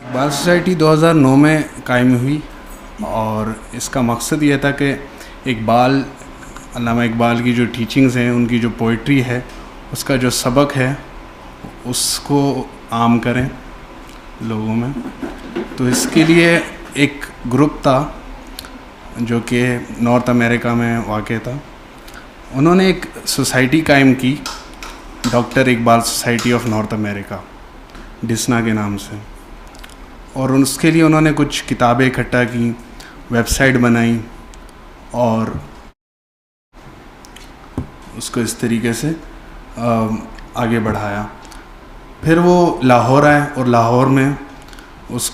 Iqbal society 2009 میں قائم ہوئی اور اس کا مقصد یہ تھا کہ اقبال، علامہ اقبال کی جو ٹیچنگز ہیں، ان کی جو پوئٹری ہے، اس کا جو سبق ہے اس کو عام کریں لوگوں میں. تو اس کے لیے ایک گروپ تھا جو کہ نارتھ امریکہ میں واقع تھا. انہوں نے ایک سوسائٹی قائم کی، doctor Iqbal society of North America, ڈسنا کے نام سے. اور اس کے لیے انہوں نے کچھ کتابیں اکٹھا کی، ویب سائٹ بنائی اور اس کو اس طریقے سے آگے بڑھایا. پھر وہ لاہور آئے اور لاہور میں اس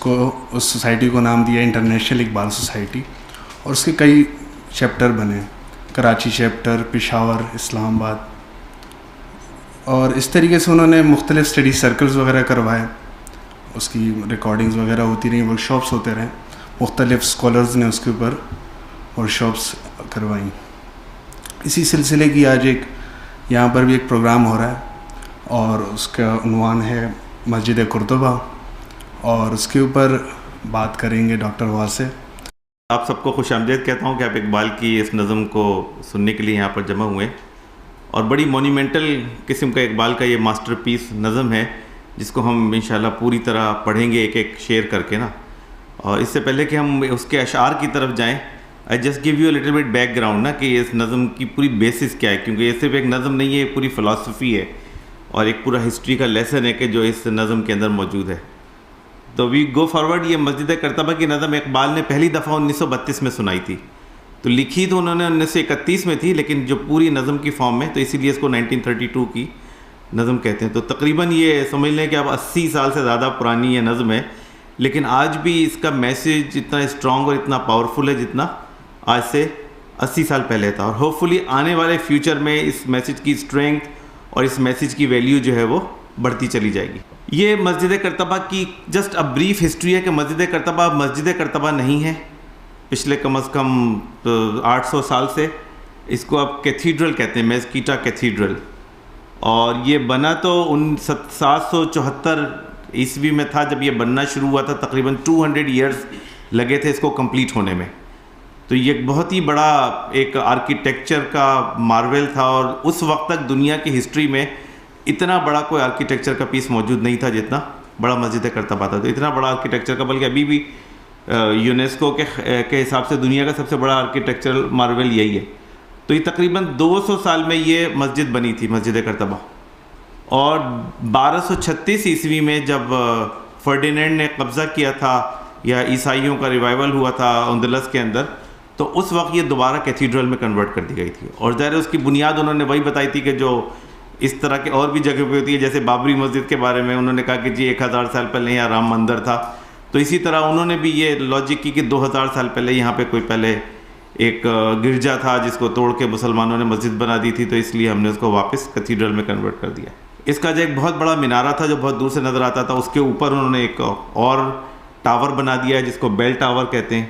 سوسائٹی کو نام دیا انٹرنیشنل اقبال سوسائٹی، اور اس کے کئی چیپٹر بنے، کراچی چیپٹر، پشاور، اسلام آباد. اور اس طریقے سے انہوں نے مختلف اسٹڈی سرکلز وغیرہ کروائے، اس کی ریکارڈنگز وغیرہ ہوتی رہیں، ورک شاپس ہوتے رہیں، مختلف اسکالرز نے اس کے اوپر ورک شاپس کروائیں. اسی سلسلے کی آج یہاں پر بھی ایک پروگرام ہو رہا ہے اور اس کا عنوان ہے مسجد قرطبہ، اور اس کے اوپر بات کریں گے ڈاکٹر واسع. آپ سب کو خوش آمدید کہتا ہوں کہ آپ اقبال کی اس نظم کو سننے کے لیے یہاں پر جمع ہوئے، اور بڑی مونیومنٹل قسم کا اقبال کا یہ ماسٹر پیس نظم ہے جس کو ہم انشاءاللہ پوری طرح پڑھیں گے ایک ایک شعر کر کے نا. اور اس سے پہلے کہ ہم اس کے اشعار کی طرف جائیں، I just give you little bit back ground نا، کہ اس نظم کی پوری بیسس کیا ہے، کیونکہ یہ صرف ایک نظم نہیں ہے، یہ پوری فلسفی ہے اور ایک پورا ہسٹری کا لیسن ہے کہ جو اس نظم کے اندر موجود ہے. تو وی گو فارورڈ. یہ مسجد قرطبہ کی نظم اقبال نے پہلی دفعہ 1932 میں سنائی تھی. تو لکھی تو انہوں نے 1931 میں تھی، لیکن جو پوری نظم کی فارم میں، تو اسی لیے اس کو 1932 کی نظم کہتے ہیں. تو تقریباً یہ سمجھ لیں کہ اب 80 سال سے زیادہ پرانی یہ نظم ہے، لیکن آج بھی اس کا میسیج اتنا اسٹرانگ اور اتنا پاورفل ہے جتنا آج سے 80 سال پہلے تھا. اور ہوپ فلی آنے والے فیوچر میں اس میسیج کی اسٹرینتھ اور اس میسیج کی ویلیو جو ہے وہ بڑھتی چلی جائے گی. یہ مسجد قرطبہ کی جسٹ ا بریف ہسٹری ہے کہ مسجد قرطبہ مسجد قرطبہ نہیں ہے. پچھلے کم از کم 800 سال سے اس کو اب کیتھیڈرل کہتے ہیں، میزکیٹا کیتھیڈرل. اور یہ بنا تو 774 عیسوی میں تھا جب یہ بننا شروع ہوا تھا. تقریباً 200 ایئرز لگے تھے اس کو کمپلیٹ ہونے میں. تو یہ بہت ہی بڑا ایک آرکیٹیکچر کا مارول تھا، اور اس وقت تک دنیا کی ہسٹری میں اتنا بڑا کوئی آرکیٹیکچر کا پیس موجود نہیں تھا جتنا بڑا مسجد قرطبہ تھا. تو اتنا بڑا آرکیٹیکچر کا، بلکہ ابھی بھی یونیسکو کے حساب سے دنیا کا سب سے بڑا آرکیٹیکچرل مارول یہی ہے. تو یہ تقریباً 200 سال میں یہ مسجد بنی تھی، مسجد قرطبہ. اور 1236 عیسوی میں جب فرڈینینڈ نے قبضہ کیا تھا یا عیسائیوں کا ریوائول ہوا تھا اندلس کے اندر، تو اس وقت یہ دوبارہ کیتھیڈرل میں کنورٹ کر دی گئی تھی. اور ظاہر اس کی بنیاد انہوں نے وہی بتائی تھی کہ جو اس طرح کے اور بھی جگہ پہ ہوتی ہے، جیسے بابری مسجد کے بارے میں انہوں نے کہا کہ جی 1000 سال پہلے یہاں رام مندر تھا. تو اسی طرح انہوں نے بھی یہ لاجک کی کہ 2000 سال پہلے یہاں پہ کوئی پہلے ایک گرجا تھا جس کو توڑ کے مسلمانوں نے مسجد بنا دی تھی، تو اس لیے ہم نے اس کو واپس کیتھیڈرل میں کنورٹ کر دیا. اس کا جو ایک بہت بڑا مینارہ تھا جو بہت دور سے نظر آتا تھا، اس کے اوپر انہوں نے ایک اور ٹاور بنا دیا ہے جس کو بیل ٹاور کہتے ہیں.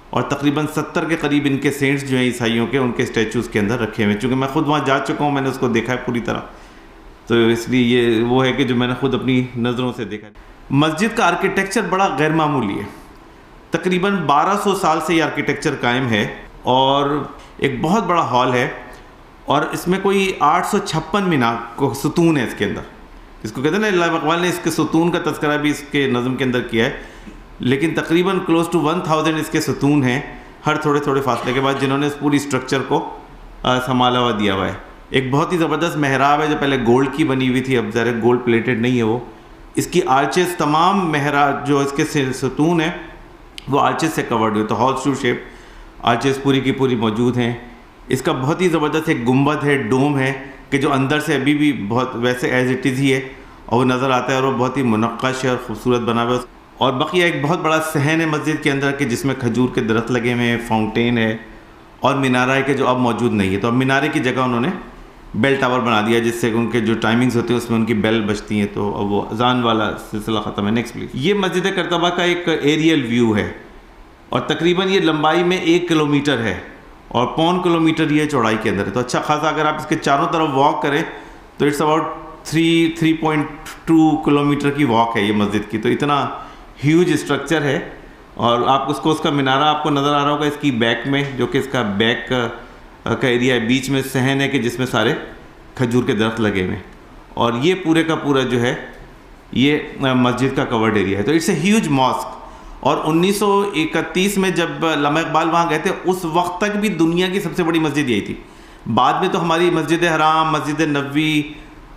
اور تقریباً 70 کے قریب ان کے سینٹس جو ہیں عیسائیوں کے، ان کے اسٹیچوز کے اندر رکھے ہوئے. چونکہ میں خود وہاں جا چکا ہوں، میں نے اس کو دیکھا ہے پوری طرح، تو اس لیے یہ وہ ہے کہ جو میں نے خود اپنی نظروں سے دیکھا. مسجد کا آرکیٹیکچر بڑا غیر معمولی ہے. تقریباً 1200 سال سے یہ آرکیٹیکچر قائم ہے، اور ایک بہت بڑا ہال ہے، اور اس میں کوئی 856 ستون ہے اس کے اندر، اس کو کہتے ہیں نا. علامہ اقبال نے اس کے ستون کا تذکرہ بھی اس کے نظم کے اندر کیا ہے، لیکن تقریباً کلوز ٹو 1000 اس کے ستون ہیں ہر تھوڑے تھوڑے فاصلے کے بعد، جنہوں نے اس پوری اسٹرکچر کو سنبھالا ہوا دیا ہوا ہے. ایک بہت ہی زبردست محراب ہے جو پہلے گولڈ کی بنی ہوئی تھی، اب ظاہر گولڈ پلیٹڈ نہیں ہے وہ. اس کی آرچز، تمام محراب جو اس کے ستون ہیں وہ آرچز سے کورڈ ہوئے، تو ہارس شو شیپ آرچز پوری کی پوری موجود ہیں. اس کا بہت ہی زبردست ایک گنبد ہے، ڈوم ہے، کہ جو اندر سے ابھی بھی بہت ویسے ایز اٹ از ہی ہے اور وہ نظر آتا ہے، اور وہ بہت ہی منقش ہے اور خوبصورت بنا ہوا ہے. اور بقیہ ایک بہت بڑا صحن ہے مسجد کے اندر کہ جس میں کھجور کے درخت لگے ہوئے ہیں، فاؤنٹین ہے، اور مینارہ ہے کہ جو اب موجود نہیں ہے. تو اب مینارے کی جگہ انہوں نے بیل ٹاور بنا دیا، جس سے ان کے جو ٹائمنگز ہوتے ہیں اس میں ان کی بیل بجتی ہیں. تو اب وہ اذان والا سلسلہ ختم ہے. Next please. یہ مسجد قرطبہ کا ایک ایریل ویو ہے، اور تقریباً یہ لمبائی میں 1 کلومیٹر ہے اور 1.25 کلومیٹر یہ چوڑائی کے اندر ہے. تو اچھا خاصا اگر آپ اس کے چاروں طرف واک کریں تو اٹس اباؤٹ 3.2 کلومیٹر کی واک ہے یہ مسجد کی. تو اتنا ہیوج اسٹرکچر ہے. اور آپ اس کا مینارہ آپ کو نظر آ رہا ہوگا اس کی بیک میں, جو کہ اس کا بیک کا ایریا ہے. بیچ میں صحن ہے کہ جس میں سارے کھجور کے درخت لگے ہوئے ہیں. اور یہ پورے کا پورا جو ہے یہ مسجد کا کورڈ ایریا ہے. تو اٹس اے ہیوج ماسک. اور 1931 میں جب علامہ اقبال وہاں گئے تھے اس وقت تک بھی دنیا کی سب سے بڑی مسجد یہی تھی. بعد میں تو ہماری مسجد حرام, مسجد نبوی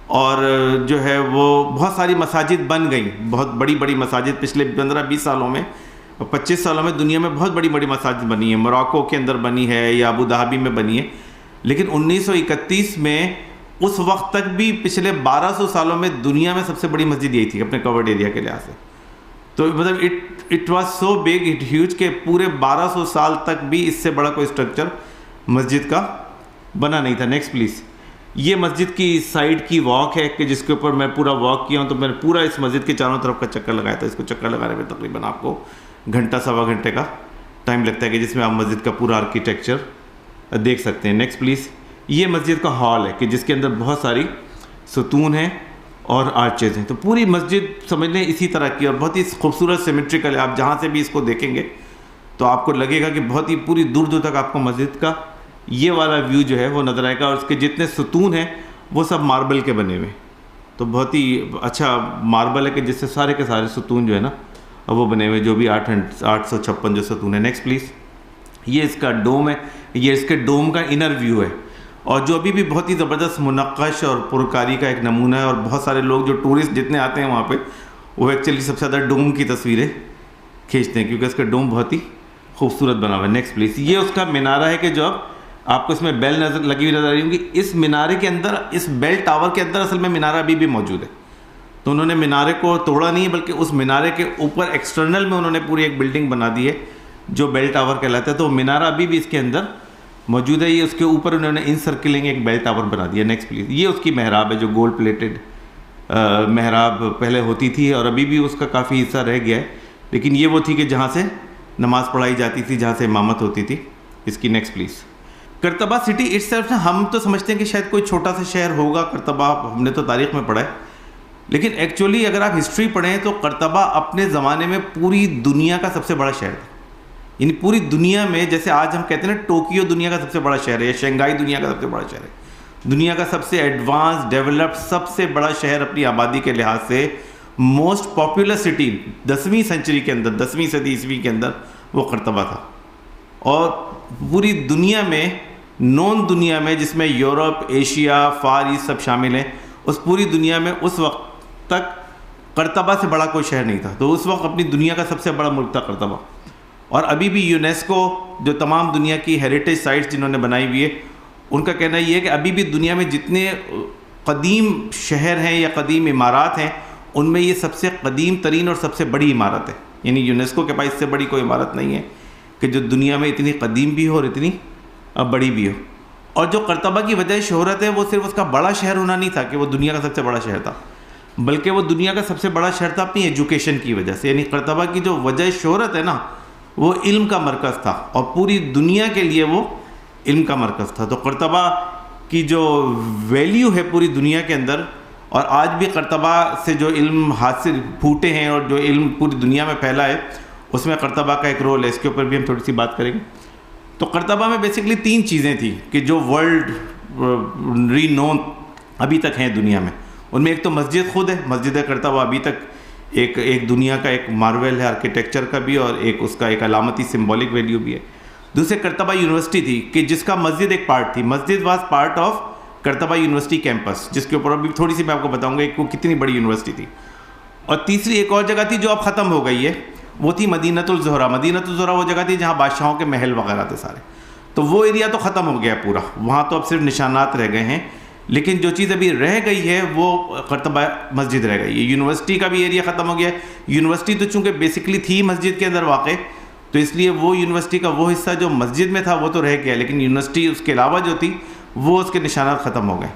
اور جو ہے وہ بہت ساری مساجد بن گئیں, بہت بڑی بڑی مساجد پچھلے 15-20 سالوں میں, 25 سالوں میں دنیا میں بہت بڑی بڑی مساجد بنی ہیں. موراکو کے اندر بنی ہے یا ابو ظہبی میں بنی ہے. لیکن 1931 میں اس وقت تک بھی پچھلے 1200 سالوں میں دنیا میں سب سے بڑی مسجد یہی تھی اپنے کورڈ ایریا کے لحاظ سے. تو مطلب it was so big, it huge کہ پورے 1200 سال تک بھی اس سے بڑا کوئی اسٹرکچر مسجد کا بنا نہیں تھا. Next please. یہ مسجد کی سائڈ کی واک ہے کہ جس کے اوپر میں پورا واک کیا ہوں. تو میں نے پورا اس مسجد کے چاروں طرف کا چکر لگایا تھا. اس کو چکر لگانے میں تقریباً آپ کو گھنٹہ سوا گھنٹے کا ٹائم لگتا ہے کہ جس میں آپ مسجد کا پورا آرکیٹیکچر دیکھ سکتے ہیں. Next please. یہ مسجد کا ہال ہے کہ جس کے اندر بہت ساری ستون ہیں اور آرچز ہیں. تو پوری مسجد سمجھ لیں اسی طرح کی اور بہت ہی خوبصورت سیمیٹریکل ہے. آپ جہاں سے بھی اس کو دیکھیں گے تو آپ کو لگے گا کہ بہت ہی پوری دور دور تک آپ کو مسجد کا یہ والا ویو جو ہے وہ نظر آئے گا. اور اس کے جتنے ستون ہیں وہ سب ماربل کے بنے ہوئے ہیں. تو بہت ہی اچھا ماربل ہے کہ جس سے سارے کے سارے ستون جو ہے نا وہ بنے ہوئے, جو بھی 856 جو ستون ہے. Next please. یہ اس کا ڈوم ہے, یہ اس کے ڈوم کا انر ویو ہے اور جو ابھی بھی بہت ہی زبردست منقش اور پرکاری کا ایک نمونہ ہے. اور بہت سارے لوگ جو ٹورسٹ جتنے آتے ہیں وہاں پہ وہ ایکچولی سب سے زیادہ ڈوم کی تصویریں کھینچتے ہیں کیونکہ اس کا ڈوم بہت ہی خوبصورت بنا ہوا ہے. Next please. یہ اس کا مینارہ ہے کہ جو اب آپ کو اس میں بیل نظر لگی ہوئی نظر آ رہی ہوں گی. اس مینارے کے اندر, اس بیل ٹاور کے اندر اصل میں مینارہ ابھی بھی موجود ہے. تو انہوں نے مینارے کو توڑا نہیں ہے بلکہ اس مینارے کے اوپر ایکسٹرنل میں انہوں نے پوری ایک بلڈنگ بنا دی ہے جو بیل ٹاور کہلاتا ہے. تو مینارہ ابھی بھی اس کے اندر موجود ہے. یہ اس کے اوپر انہوں نے ان سرکلنگ ایک بیل ٹاور بنا دیا. Next please. یہ اس کی محراب ہے جو گولڈ پلیٹڈ محراب پہلے ہوتی تھی اور ابھی بھی اس کا کافی حصہ رہ گیا ہے. لیکن یہ وہ تھی کہ جہاں سے نماز پڑھائی جاتی تھی, جہاں سے امامت ہوتی تھی اس کی. Next please. Qurtuba city itself, ہم تو سمجھتے ہیں کہ شاید کوئی چھوٹا سا شہر ہوگا کرتبہ, ہم نے تو تاریخ میں پڑھا ہے. لیکن ایکچولی اگر آپ ہسٹری پڑھیں تو کرتبہ اپنے زمانے میں پوری دنیا کا سب سے بڑا شہر تھا. یعنی پوری دنیا میں جیسے آج ہم کہتے ہیں نا ٹوکیو دنیا کا سب سے بڑا شہر ہے یا شنگھائی دنیا کا سب سے بڑا شہر ہے, دنیا کا سب سے ایڈوانس ڈیولپڈ سب سے بڑا شہر اپنی آبادی کے لحاظ سے, موسٹ پاپولر سٹی 10ویں سینچری کے اندر, 10ویں صدی عیسوی کے اندر وہ کرتبہ تھا. اور پوری دنیا میں, نون دنیا میں جس میں یورپ, ایشیا, فار ایسٹ سب شامل ہیں, اس پوری دنیا میں اس وقت تک کرتبہ سے بڑا کوئی شہر نہیں تھا. تو اس وقت اپنی دنیا کا سب سے بڑا ملک تھا کرتبہ. اور ابھی بھی یونیسکو جو تمام دنیا کی ہیریٹیج سائٹس جنہوں نے بنائی ہوئی ہے ان کا کہنا یہ ہے کہ ابھی بھی دنیا میں جتنے قدیم شہر ہیں یا قدیم عمارات ہیں ان میں یہ سب سے قدیم ترین اور سب سے بڑی عمارت ہے. یعنی یونیسکو کے پاس اس سے بڑی کوئی عمارت نہیں ہے کہ جو دنیا میں اتنی قدیم بھی ہو اور اتنی بڑی بھی ہو. اور جو کرتبہ کی وجہ شہرت ہے وہ صرف اس کا بڑا شہر ہونا نہیں تھا کہ وہ دنیا کا سب سے بڑا شہر تھا, بلکہ وہ دنیا کا سب سے بڑا شہر تھا اپنی ایجوکیشن کی وجہ سے. یعنی کرتبہ کی جو وجہ شہرت ہے نا وہ علم کا مرکز تھا اور پوری دنیا کے لیے وہ علم کا مرکز تھا. تو کرتبہ کی جو ویلیو ہے پوری دنیا کے اندر, اور آج بھی کرتبہ سے جو علم حاصل پھوٹے ہیں اور جو علم پوری دنیا میں پھیلا ہے اس میں کرتبہ کا ایک رول ہے. اس کے اوپر بھی ہم تھوڑی سی بات کریں گے. تو کرتبہ میں بیسکلی 3 چیزیں تھیں کہ جو ورلڈ ری نون ابھی تک ہیں دنیا میں. ان میں ایک تو مسجد خود ہے, مسجد کرتبہ ابھی تک ایک دنیا کا ایک مارول ہے آرکیٹیکچر کا بھی, اور ایک اس کا ایک علامتی سمبولک ویلیو بھی ہے. دوسرے کرتبہ یونیورسٹی تھی کہ جس کا مسجد ایک پارٹ تھی. مسجد was part of Qurtuba university campus, جس کے اوپر ابھی تھوڑی سی میں آپ کو بتاؤں گا کہ وہ کتنی بڑی یونیورسٹی تھی. اور تیسری ایک اور جگہ تھی جو اب ختم ہو گئی ہے, وہ تھی مدینۃ الزہرا. مدینۃ الزہرا وہ جگہ تھی جہاں بادشاہوں کے محل وغیرہ تھے سارے. تو وہ ایریا تو ختم ہو گیا پورا, وہاں تو اب صرف نشانات رہ گئے ہیں. لیکن جو چیز ابھی رہ گئی ہے وہ کرتبہ مسجد رہ گئی ہے. یونیورسٹی کا بھی ایریا ختم ہو گیا ہے. یونیورسٹی تو چونکہ بیسکلی تھی مسجد کے اندر واقع, تو اس لیے وہ یونیورسٹی کا وہ حصہ جو مسجد میں تھا وہ تو رہ گیا, لیکن یونیورسٹی اس کے علاوہ جو تھی وہ اس کے نشانات ختم ہو گئے.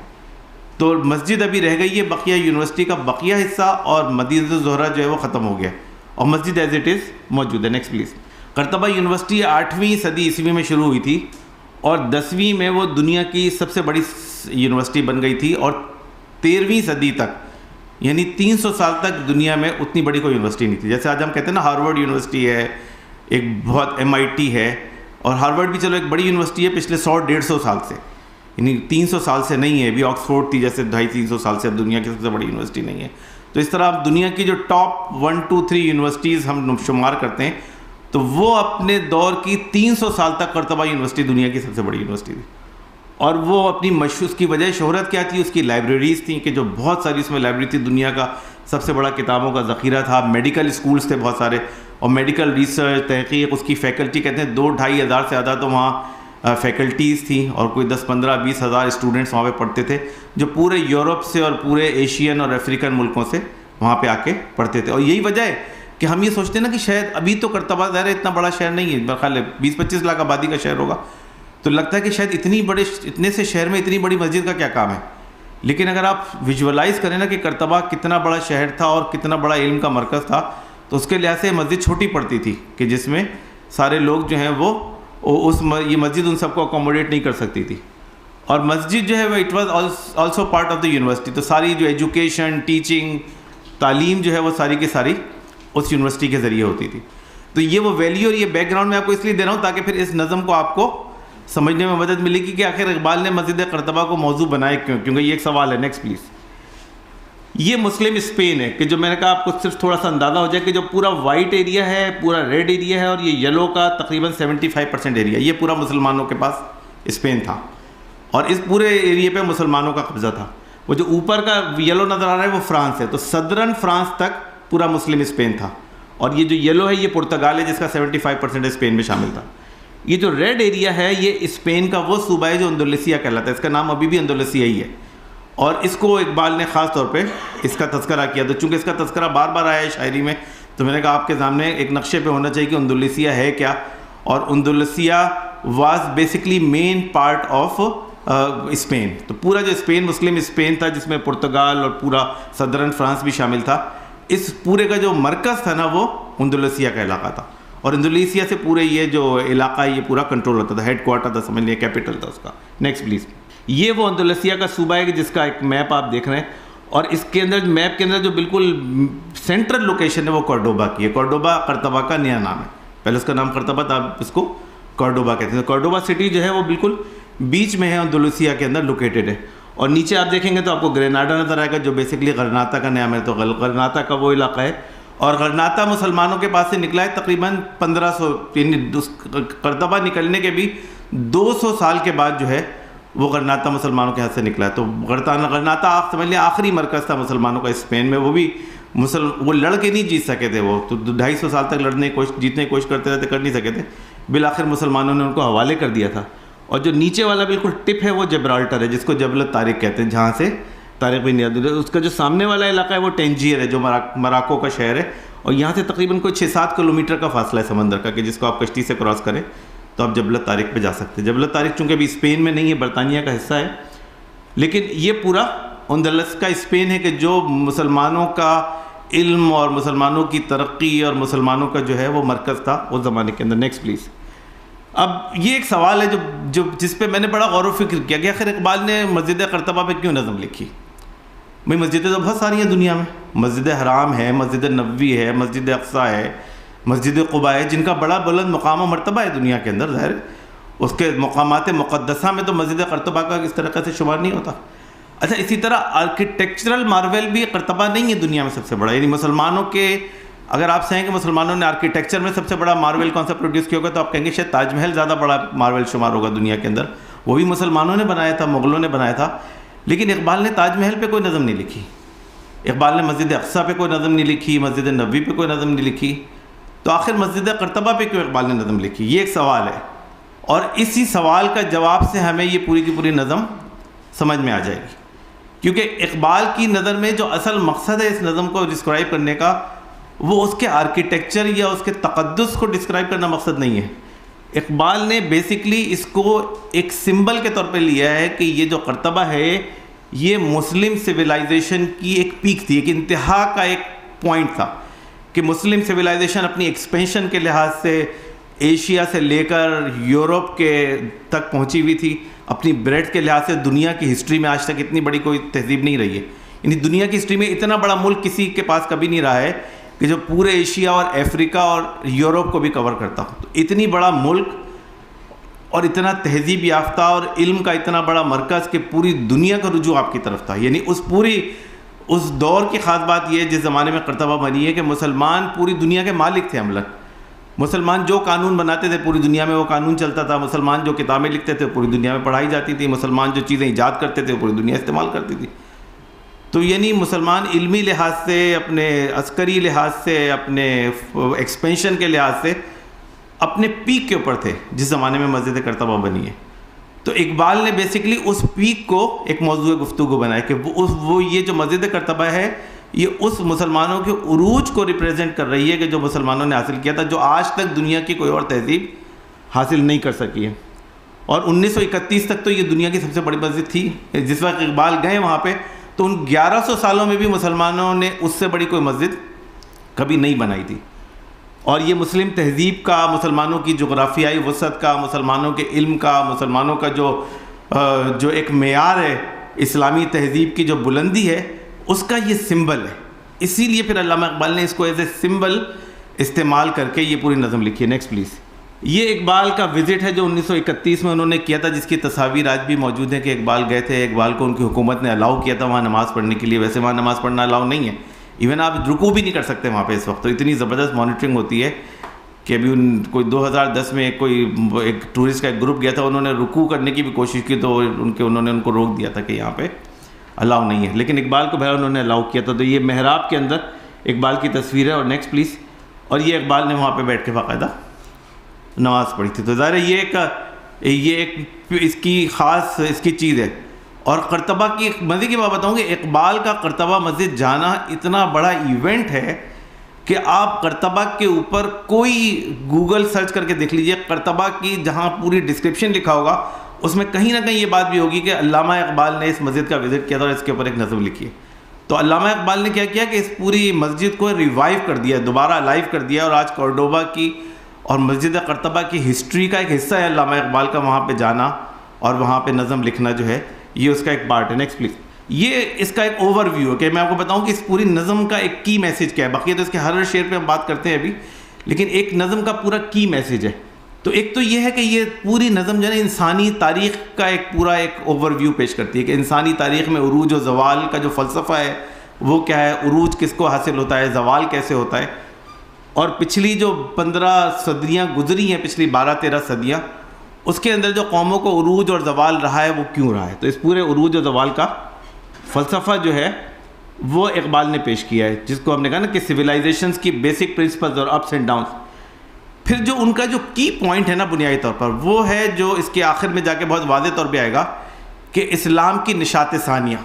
تو مسجد ابھی رہ گئی ہے بقیہ, یونیورسٹی کا بقیہ حصہ, اور مدینۃ الزہرا جو ہے وہ ختم ہو گیا اور مسجد ایز اٹ از موجود ہے. Next please. کرتبہ یونیورسٹی 8ویں صدی عیسوی میں شروع ہوئی تھی اور 10ویں میں وہ دنیا کی سب سے بڑی یونیورسٹی بن گئی تھی, اور 13ویں صدی تک، یعنی 300 سال تک دنیا میں اتنی بڑی کوئی یونیورسٹی نہیں تھی. جیسے آج ہم کہتے ہیں نا ہارورڈ یونیورسٹی ہے، ایک بہت MIT ہے، اور ہارورڈ بھی چلو ایک بڑی یونیورسٹی ہے پچھلے 100-150 سال سے، یعنی 300 سال سے نہیں ہے. ابھی آکسفورڈ تھی جیسے 250-300 سال سے، اب دنیا کی سب سے بڑی یونیورسٹی نہیں ہے. تو اس طرح اب دنیا کی جو ٹاپ 1 2 3 یونیورسٹیز ہم شمار کرتے ہیں تو وہ اپنے دور کی 300 سال تک قرطبہ یونیورسٹی دنیا کی سب سے بڑی یونیورسٹی تھی. اور وہ اپنی اس کی وجہ شہرت کیا تھی؟ اس کی لائبریریز تھیں کہ جو بہت ساری اس میں لائبریری تھی، دنیا کا سب سے بڑا کتابوں کا ذخیرہ تھا. میڈیکل اسکولز تھے بہت سارے، اور میڈیکل ریسرچ تحقیق، اس کی فیکلٹی کہتے ہیں 2-2.5 ہزار سے زیادہ تو وہاں فیکلٹیز تھیں، اور کوئی 10-15-20 ہزار اسٹوڈنٹس وہاں پہ پڑھتے تھے جو پورے یورپ سے اور پورے ایشین اور افریقن ملکوں سے وہاں پہ آ کے پڑھتے تھے. اور یہی وجہ ہے کہ ہم یہ سوچتے ہیں نا کہ شاید ابھی تو قرطبہ ظاہر اتنا بڑا شہر نہیں ہے، میرا خیال ہے 20-25 لاکھ آبادی کا شہر ہوگا، تو لگتا ہے کہ شاید اتنے سے شہر میں اتنی بڑی مسجد کا کیا کام ہے. لیکن اگر آپ ویژولائز کریں نا کہ قرطبہ کتنا بڑا شہر تھا اور کتنا بڑا علم کا مرکز تھا، تو اس کے لحاظ سے مسجد چھوٹی پڑتی تھی کہ جس میں سارے لوگ جو ہیں وہ یہ مسجد ان سب کو اکوموڈیٹ نہیں کر سکتی تھی. اور مسجد جو ہے وہ it was also part of the university. تو ساری جو ایجوکیشن، ٹیچنگ، تعلیم جو ہے وہ ساری کی ساری اس یونیورسٹی کے ذریعے ہوتی تھی. تو یہ وہ ویلیو اور یہ بیک گراؤنڈ میں آپ کو اس لیے دے رہا ہوں تاکہ پھر اس نظم کو آپ کو سمجھنے میں مدد ملے گی کہ آخر اقبال نے مسجد قرطبہ کو موضوع بنائے کیوں، کیونکہ یہ ایک سوال ہے. Next please. یہ مسلم اسپین ہے کہ جو میں نے کہا آپ کو صرف تھوڑا سا اندازہ ہو جائے کہ جو پورا وائٹ ایریا ہے، پورا ریڈ ایریا ہے، اور یہ یلو کا تقریباً 75% ایریا، یہ پورا مسلمانوں کے پاس اسپین تھا، اور اس پورے ایریے پہ مسلمانوں کا قبضہ تھا. وہ جو اوپر کا یلو نظر آ رہا ہے وہ فرانس ہے، تو صدرن فرانس تک پورا مسلم اسپین تھا. اور یہ جو یلو ہے یہ پرتگال ہے جس کا 75% اسپین میں شامل تھا. یہ جو ریڈ ایریا ہے یہ اسپین کا وہ صوبہ ہے جو اندلسیہ کہلاتا ہے. اس کا نام ابھی بھی اندلسیہ ہی ہے، اور اس کو اقبال نے خاص طور پہ اس کا تذکرہ کیا. تو چونکہ اس کا تذکرہ بار بار آیا ہے شاعری میں، تو میں نے کہا آپ کے سامنے ایک نقشے پہ ہونا چاہیے کہ اندلسیہ ہے کیا. اور Andalusia was basically main part of Spain. تو پورا جو اسپین مسلم اسپین تھا جس میں پرتگال اور پورا صدرن فرانس بھی شامل تھا، اس پورے کا جو مرکز تھا نا وہ اندلسیہ کا علاقہ تھا. اور اندلسیہ سے پورے یہ جو علاقہ ہے یہ پورا کنٹرول ہوتا تھا، ہیڈ کوارٹر تھا سمجھ لیے، کیپٹل تھا اس کا. Next please. یہ وہ اندلسیہ کا صوبہ ہے جس کا ایک میپ آپ دیکھ رہے ہیں، اور اس کے اندر میپ کے اندر جو بالکل سینٹرل لوکیشن ہے وہ کورڈوبا کی ہے. کورڈوبا قرطبہ کا نیا نام ہے، پہلے اس کا نام قرطبہ تھا، اب اس کو کورڈوبا کہتے ہیں. کورڈوبا سٹی جو ہے وہ بالکل بیچ میں ہے، اندلسیہ کے اندر لوکیٹڈ ہے. اور نیچے آپ دیکھیں گے تو آپ کو گریناڈا نظر آئے گا جو بیسکلی غرناطہ کا نام ہے. تو غرناطہ کا وہ علاقہ ہے، اور غرناطہ مسلمانوں کے پاس سے نکلا ہے تقریباً 1500، یعنی قرطبہ نکلنے کے بھی 200 سال کے بعد جو ہے وہ غرناطہ مسلمانوں کے ہاتھ سے نکلا ہے. تو غرناطہ آپ سمجھ لیں آخری مرکز تھا مسلمانوں کا اسپین میں. وہ بھی وہ لڑ کے نہیں جیت سکے تھے، وہ تو 250 سال تک جیتنے کی کوشش کرتے رہتے، کر نہیں سکے تھے. بالآخر مسلمانوں نے ان کو حوالے کر دیا تھا. اور جو نیچے والا بالکل ٹپ ہے وہ جبرالٹر ہے جس کو جبل الطارق کہتے ہیں، جہاں سے طارق بن زیاد. اس کا جو سامنے والا علاقہ ہے وہ ٹینجیر ہے جو مراکو کا شہر ہے، اور یہاں سے تقریباً کوئی 6-7 کلومیٹر کا فاصلہ ہے سمندر کا، کہ جس کو آپ کشتی سے کراس کریں تو آپ جبل الطارق پہ جا سکتے ہیں. جبل الطارق چونکہ ابھی اسپین میں نہیں ہے، برطانیہ کا حصہ ہے، لیکن یہ پورا اندلس کا اسپین ہے کہ جو مسلمانوں کا علم اور مسلمانوں کی ترقی اور مسلمانوں کا جو ہے وہ مرکز تھا اس زمانے کے اندر. Next please. اب یہ ایک سوال ہے جس پہ میں نے بڑا غور و فکر کیا کہ آخر اقبال نے مسجد قرطبہ پہ کیوں نظم لکھی. بھائی مسجدیں تو بہت ساری ہیں دنیا میں، مسجد حرام ہے، مسجد نبوی ہے، مسجد اقصیٰ ہے، مسجد قباء ہے، جن کا بڑا بلند مقام و مرتبہ ہے دنیا کے اندر. ظاہر اس کے مقامات مقدسہ میں تو مسجد قرطبہ کا اس طریقے سے شمار نہیں ہوتا. اچھا اسی طرح آرکیٹیکچرل مارول بھی قرطبہ نہیں ہے دنیا میں سب سے بڑا. یعنی مسلمانوں کے اگر آپ کہیں کہ مسلمانوں نے آرکیٹیکچر میں سب سے بڑا مارول کون سا پروڈیوس کیا ہوگا تو آپ کہیں گے شاید تاج محل زیادہ بڑا مارول شمار ہوگا دنیا کے اندر. وہ بھی مسلمانوں نے بنایا تھا، مغلوں نے بنایا تھا. لیکن اقبال نے تاج محل پہ کوئی نظم نہیں لکھی، اقبال نے مسجد اقصیٰ پہ کوئی نظم نہیں لکھی، مسجد نبوی پہ کوئی نظم نہیں لکھی. تو آخر مسجد قرطبہ پہ کیوں اقبال نے نظم لکھی؟ یہ ایک سوال ہے، اور اسی سوال کا جواب سے ہمیں یہ پوری کی پوری نظم سمجھ میں آ جائے گی. کیونکہ اقبال کی نظر میں جو اصل مقصد ہے اس نظم کو ڈسکرائب کرنے کا، وہ اس کے آرکیٹیکچر یا اس کے تقدس کو ڈسکرائب کرنا مقصد نہیں ہے. اقبال نے بیسکلی اس کو ایک سمبل کے طور پہ لیا ہے کہ یہ جو قرطبہ ہے یہ مسلم سویلائزیشن کی ایک پیک تھی، ایک انتہا کا ایک پوائنٹ تھا کہ مسلم سویلائزیشن اپنی ایکسپینشن کے لحاظ سے ایشیا سے لے کر یورپ کے تک پہنچی ہوئی تھی. اپنی بریڈ کے لحاظ سے دنیا کی ہسٹری میں آج تک اتنی بڑی کوئی تہذیب نہیں رہی ہے. یعنی دنیا کی ہسٹری میں اتنا بڑا ملک کسی کے پاس کبھی نہیں رہا ہے کہ جو پورے ایشیا اور افریقہ اور یورپ کو بھی کور کرتا ہو. تو اتنی بڑا ملک اور اتنا تہذیب یافتہ اور علم کا اتنا بڑا مرکز کہ پوری دنیا کا رجوع آپ کی طرف تھا. یعنی اس دور کی خاص بات یہ ہے جس زمانے میں قرطبہ بنی ہے کہ مسلمان پوری دنیا کے مالک تھے عملاً. مسلمان جو قانون بناتے تھے پوری دنیا میں وہ قانون چلتا تھا. مسلمان جو کتابیں لکھتے تھے پوری دنیا میں پڑھائی جاتی تھی. مسلمان جو چیزیں ایجاد کرتے تھے پوری دنیا استعمال کرتی تھی. تو یعنی مسلمان علمی لحاظ سے، اپنے عسکری لحاظ سے، اپنے ایکسپینشن کے لحاظ سے اپنے پیک کے اوپر تھے جس زمانے میں مسجد قرطبہ بنی ہے. تو اقبال نے بیسکلی اس پیک کو ایک موضوع گفتگو بنایا کہ وہ یہ جو مسجد قرطبہ ہے یہ اس مسلمانوں کے عروج کو ریپریزنٹ کر رہی ہے کہ جو مسلمانوں نے حاصل کیا تھا، جو آج تک دنیا کی کوئی اور تہذیب حاصل نہیں کر سکی ہے. اور 1931 تک تو یہ دنیا کی سب سے بڑی مسجد تھی. جس وقت اقبال گئے وہاں پہ تو ان 1100 سالوں میں بھی مسلمانوں نے اس سے بڑی کوئی مسجد کبھی نہیں بنائی تھی. اور یہ مسلم تہذیب کا، مسلمانوں کی جغرافیائی وسعت کا، مسلمانوں کے علم کا، مسلمانوں کا جو ایک معیار ہے اسلامی تہذیب کی جو بلندی ہے اس کا یہ سمبل ہے. اسی لیے پھر علامہ اقبال نے اس کو ایز اے سمبل استعمال کر کے یہ پوری نظم لکھی ہے. Next please. یہ اقبال کا وزٹ ہے جو 1931 میں انہوں نے کیا تھا، جس کی تصاویر آج بھی موجود ہیں کہ اقبال گئے تھے. اقبال کو ان کی حکومت نے الاؤ کیا تھا وہاں نماز پڑھنے کے لیے. ویسے وہاں نماز پڑھنا الاؤ نہیں ہے، ایون آپ رکوع بھی نہیں کر سکتے وہاں پہ اس وقت. تو اتنی زبردست مانیٹرنگ ہوتی ہے کہ ابھی کوئی 2010 میں ایک ٹورسٹ کا ایک گروپ گیا تھا، انہوں نے رکوع کرنے کی بھی کوشش کی تو انہوں نے ان کو روک دیا تھا کہ یہاں پہ الاؤ نہیں ہے. لیکن اقبال کو بہرحال انہوں نے الاؤ کیا تھا. تو یہ محراب کے اندر اقبال کی تصویر ہے. اور نیکسٹ پلیز. اور یہ اقبال نے وہاں پہ بیٹھ کے باقاعدہ نماز پڑھی تھی. تو ظاہر ہے یہ ایک اس کی خاص اس کی چیز ہے. اور قرطبہ کی ایک مزے کی بات بتاؤں کہ اقبال کا قرطبہ مسجد جانا اتنا بڑا ایونٹ ہے کہ آپ قرطبہ کے اوپر کوئی گوگل سرچ کر کے دیکھ لیجئے، قرطبہ کی جہاں پوری ڈسکرپشن لکھا ہوگا اس میں کہیں نہ کہیں یہ بات بھی ہوگی کہ علامہ اقبال نے اس مسجد کا وزٹ کیا تھا اور اس کے اوپر ایک نظم لکھی ہے. تو علامہ اقبال نے کیا کیا کہ اس پوری مسجد کو ریوائیو کر دیا، دوبارہ لائیو کر دیا. اور آج کورڈوبا کی اور مسجد قرطبہ کی ہسٹری کا ایک حصہ ہے علامہ اقبال کا وہاں پہ جانا اور وہاں پہ نظم لکھنا جو ہے یہ اس کا ایک پارٹ ہے. Next please. یہ اس کا ایک اوور ویو ہے کہ میں آپ کو بتاؤں کہ اس پوری نظم کا ایک کی میسج کیا ہے. باقی تو اس کے ہر شعر پہ ہم بات کرتے ہیں ابھی، لیکن ایک نظم کا پورا کی میسج ہے. تو ایک تو یہ ہے کہ یہ پوری نظم جو ہے انسانی تاریخ کا ایک پورا ایک اوور ویو پیش کرتی ہے کہ انسانی تاریخ میں عروج و زوال کا جو فلسفہ ہے وہ کیا ہے، عروج کس کو حاصل ہوتا ہے، زوال کیسے ہوتا ہے. اور پچھلی جو 15 صدیاں گزری ہیں، پچھلی 12-13 صدیاں، اس کے اندر جو قوموں کو عروج اور زوال رہا ہے وہ کیوں رہا ہے. تو اس پورے عروج و زوال کا فلسفہ جو ہے وہ اقبال نے پیش کیا ہے، جس کو ہم نے کہا نا کہ سویلائزیشنز کی بیسک پرنسپلز اور اپس اینڈ ڈاؤنس. پھر جو ان کا جو کی پوائنٹ ہے نا بنیادی طور پر وہ ہے جو اس کے آخر میں جا کے بہت واضح طور پہ آئے گا کہ اسلام کی نشاط ثانیہ،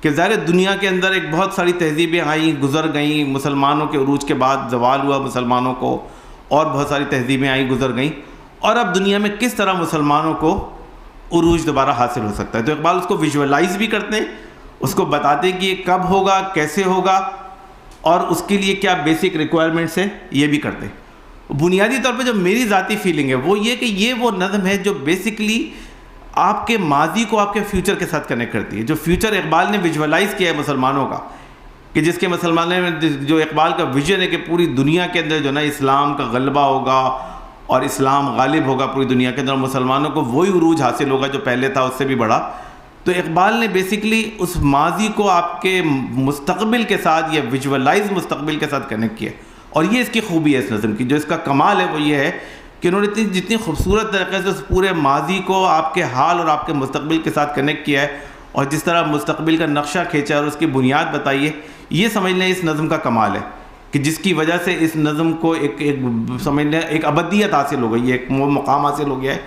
کہ ظاہر دنیا کے اندر ایک بہت ساری تہذیبیں آئیں گزر گئیں، مسلمانوں کے عروج کے بعد زوال ہوا مسلمانوں کو، اور بہت ساری تہذیبیں آئیں گزر گئیں، اور اب دنیا میں کس طرح مسلمانوں کو عروج دوبارہ حاصل ہو سکتا ہے. تو اقبال اس کو ویژولائز بھی کرتے ہیں، اس کو بتاتے ہیں کہ یہ کب ہوگا، کیسے ہوگا، اور اس کے لیے کیا بیسک ریکوائرمنٹس ہیں یہ بھی کرتے ہیں. بنیادی طور پہ جو میری ذاتی فیلنگ ہے وہ یہ کہ یہ وہ نظم ہے جو بیسکلی آپ کے ماضی کو آپ کے فیوچر کے ساتھ کنیکٹ کرتی ہے. جو فیوچر اقبال نے ویژولائز کیا ہے مسلمانوں کا، کہ جس کے مسلمانوں میں جو اقبال کا ویژن ہے کہ پوری دنیا کے اندر جو نا اسلام کا غلبہ ہوگا اور اسلام غالب ہوگا پوری دنیا کے اندر، مسلمانوں کو وہی عروج حاصل ہوگا جو پہلے تھا اس سے بھی بڑا. تو اقبال نے بیسکلی اس ماضی کو آپ کے مستقبل کے ساتھ یا ویژولائز مستقبل کے ساتھ کنیکٹ کیا. اور یہ اس کی خوبی ہے اس نظم کی، جو اس کا کمال ہے وہ یہ ہے کہ انہوں نے جتنی خوبصورت طریقے سے اس پورے ماضی کو آپ کے حال اور آپ کے مستقبل کے ساتھ کنیکٹ کیا ہے، اور جس طرح مستقبل کا نقشہ کھینچا اور اس کی بنیاد بتائی ہے، یہ سمجھ لیں اس نظم کا کمال ہے کہ جس کی وجہ سے اس نظم کو ایک سمجھ لیں ایک ابدیت حاصل ہو گئی ہے، ایک مقام حاصل ہو گیا ہے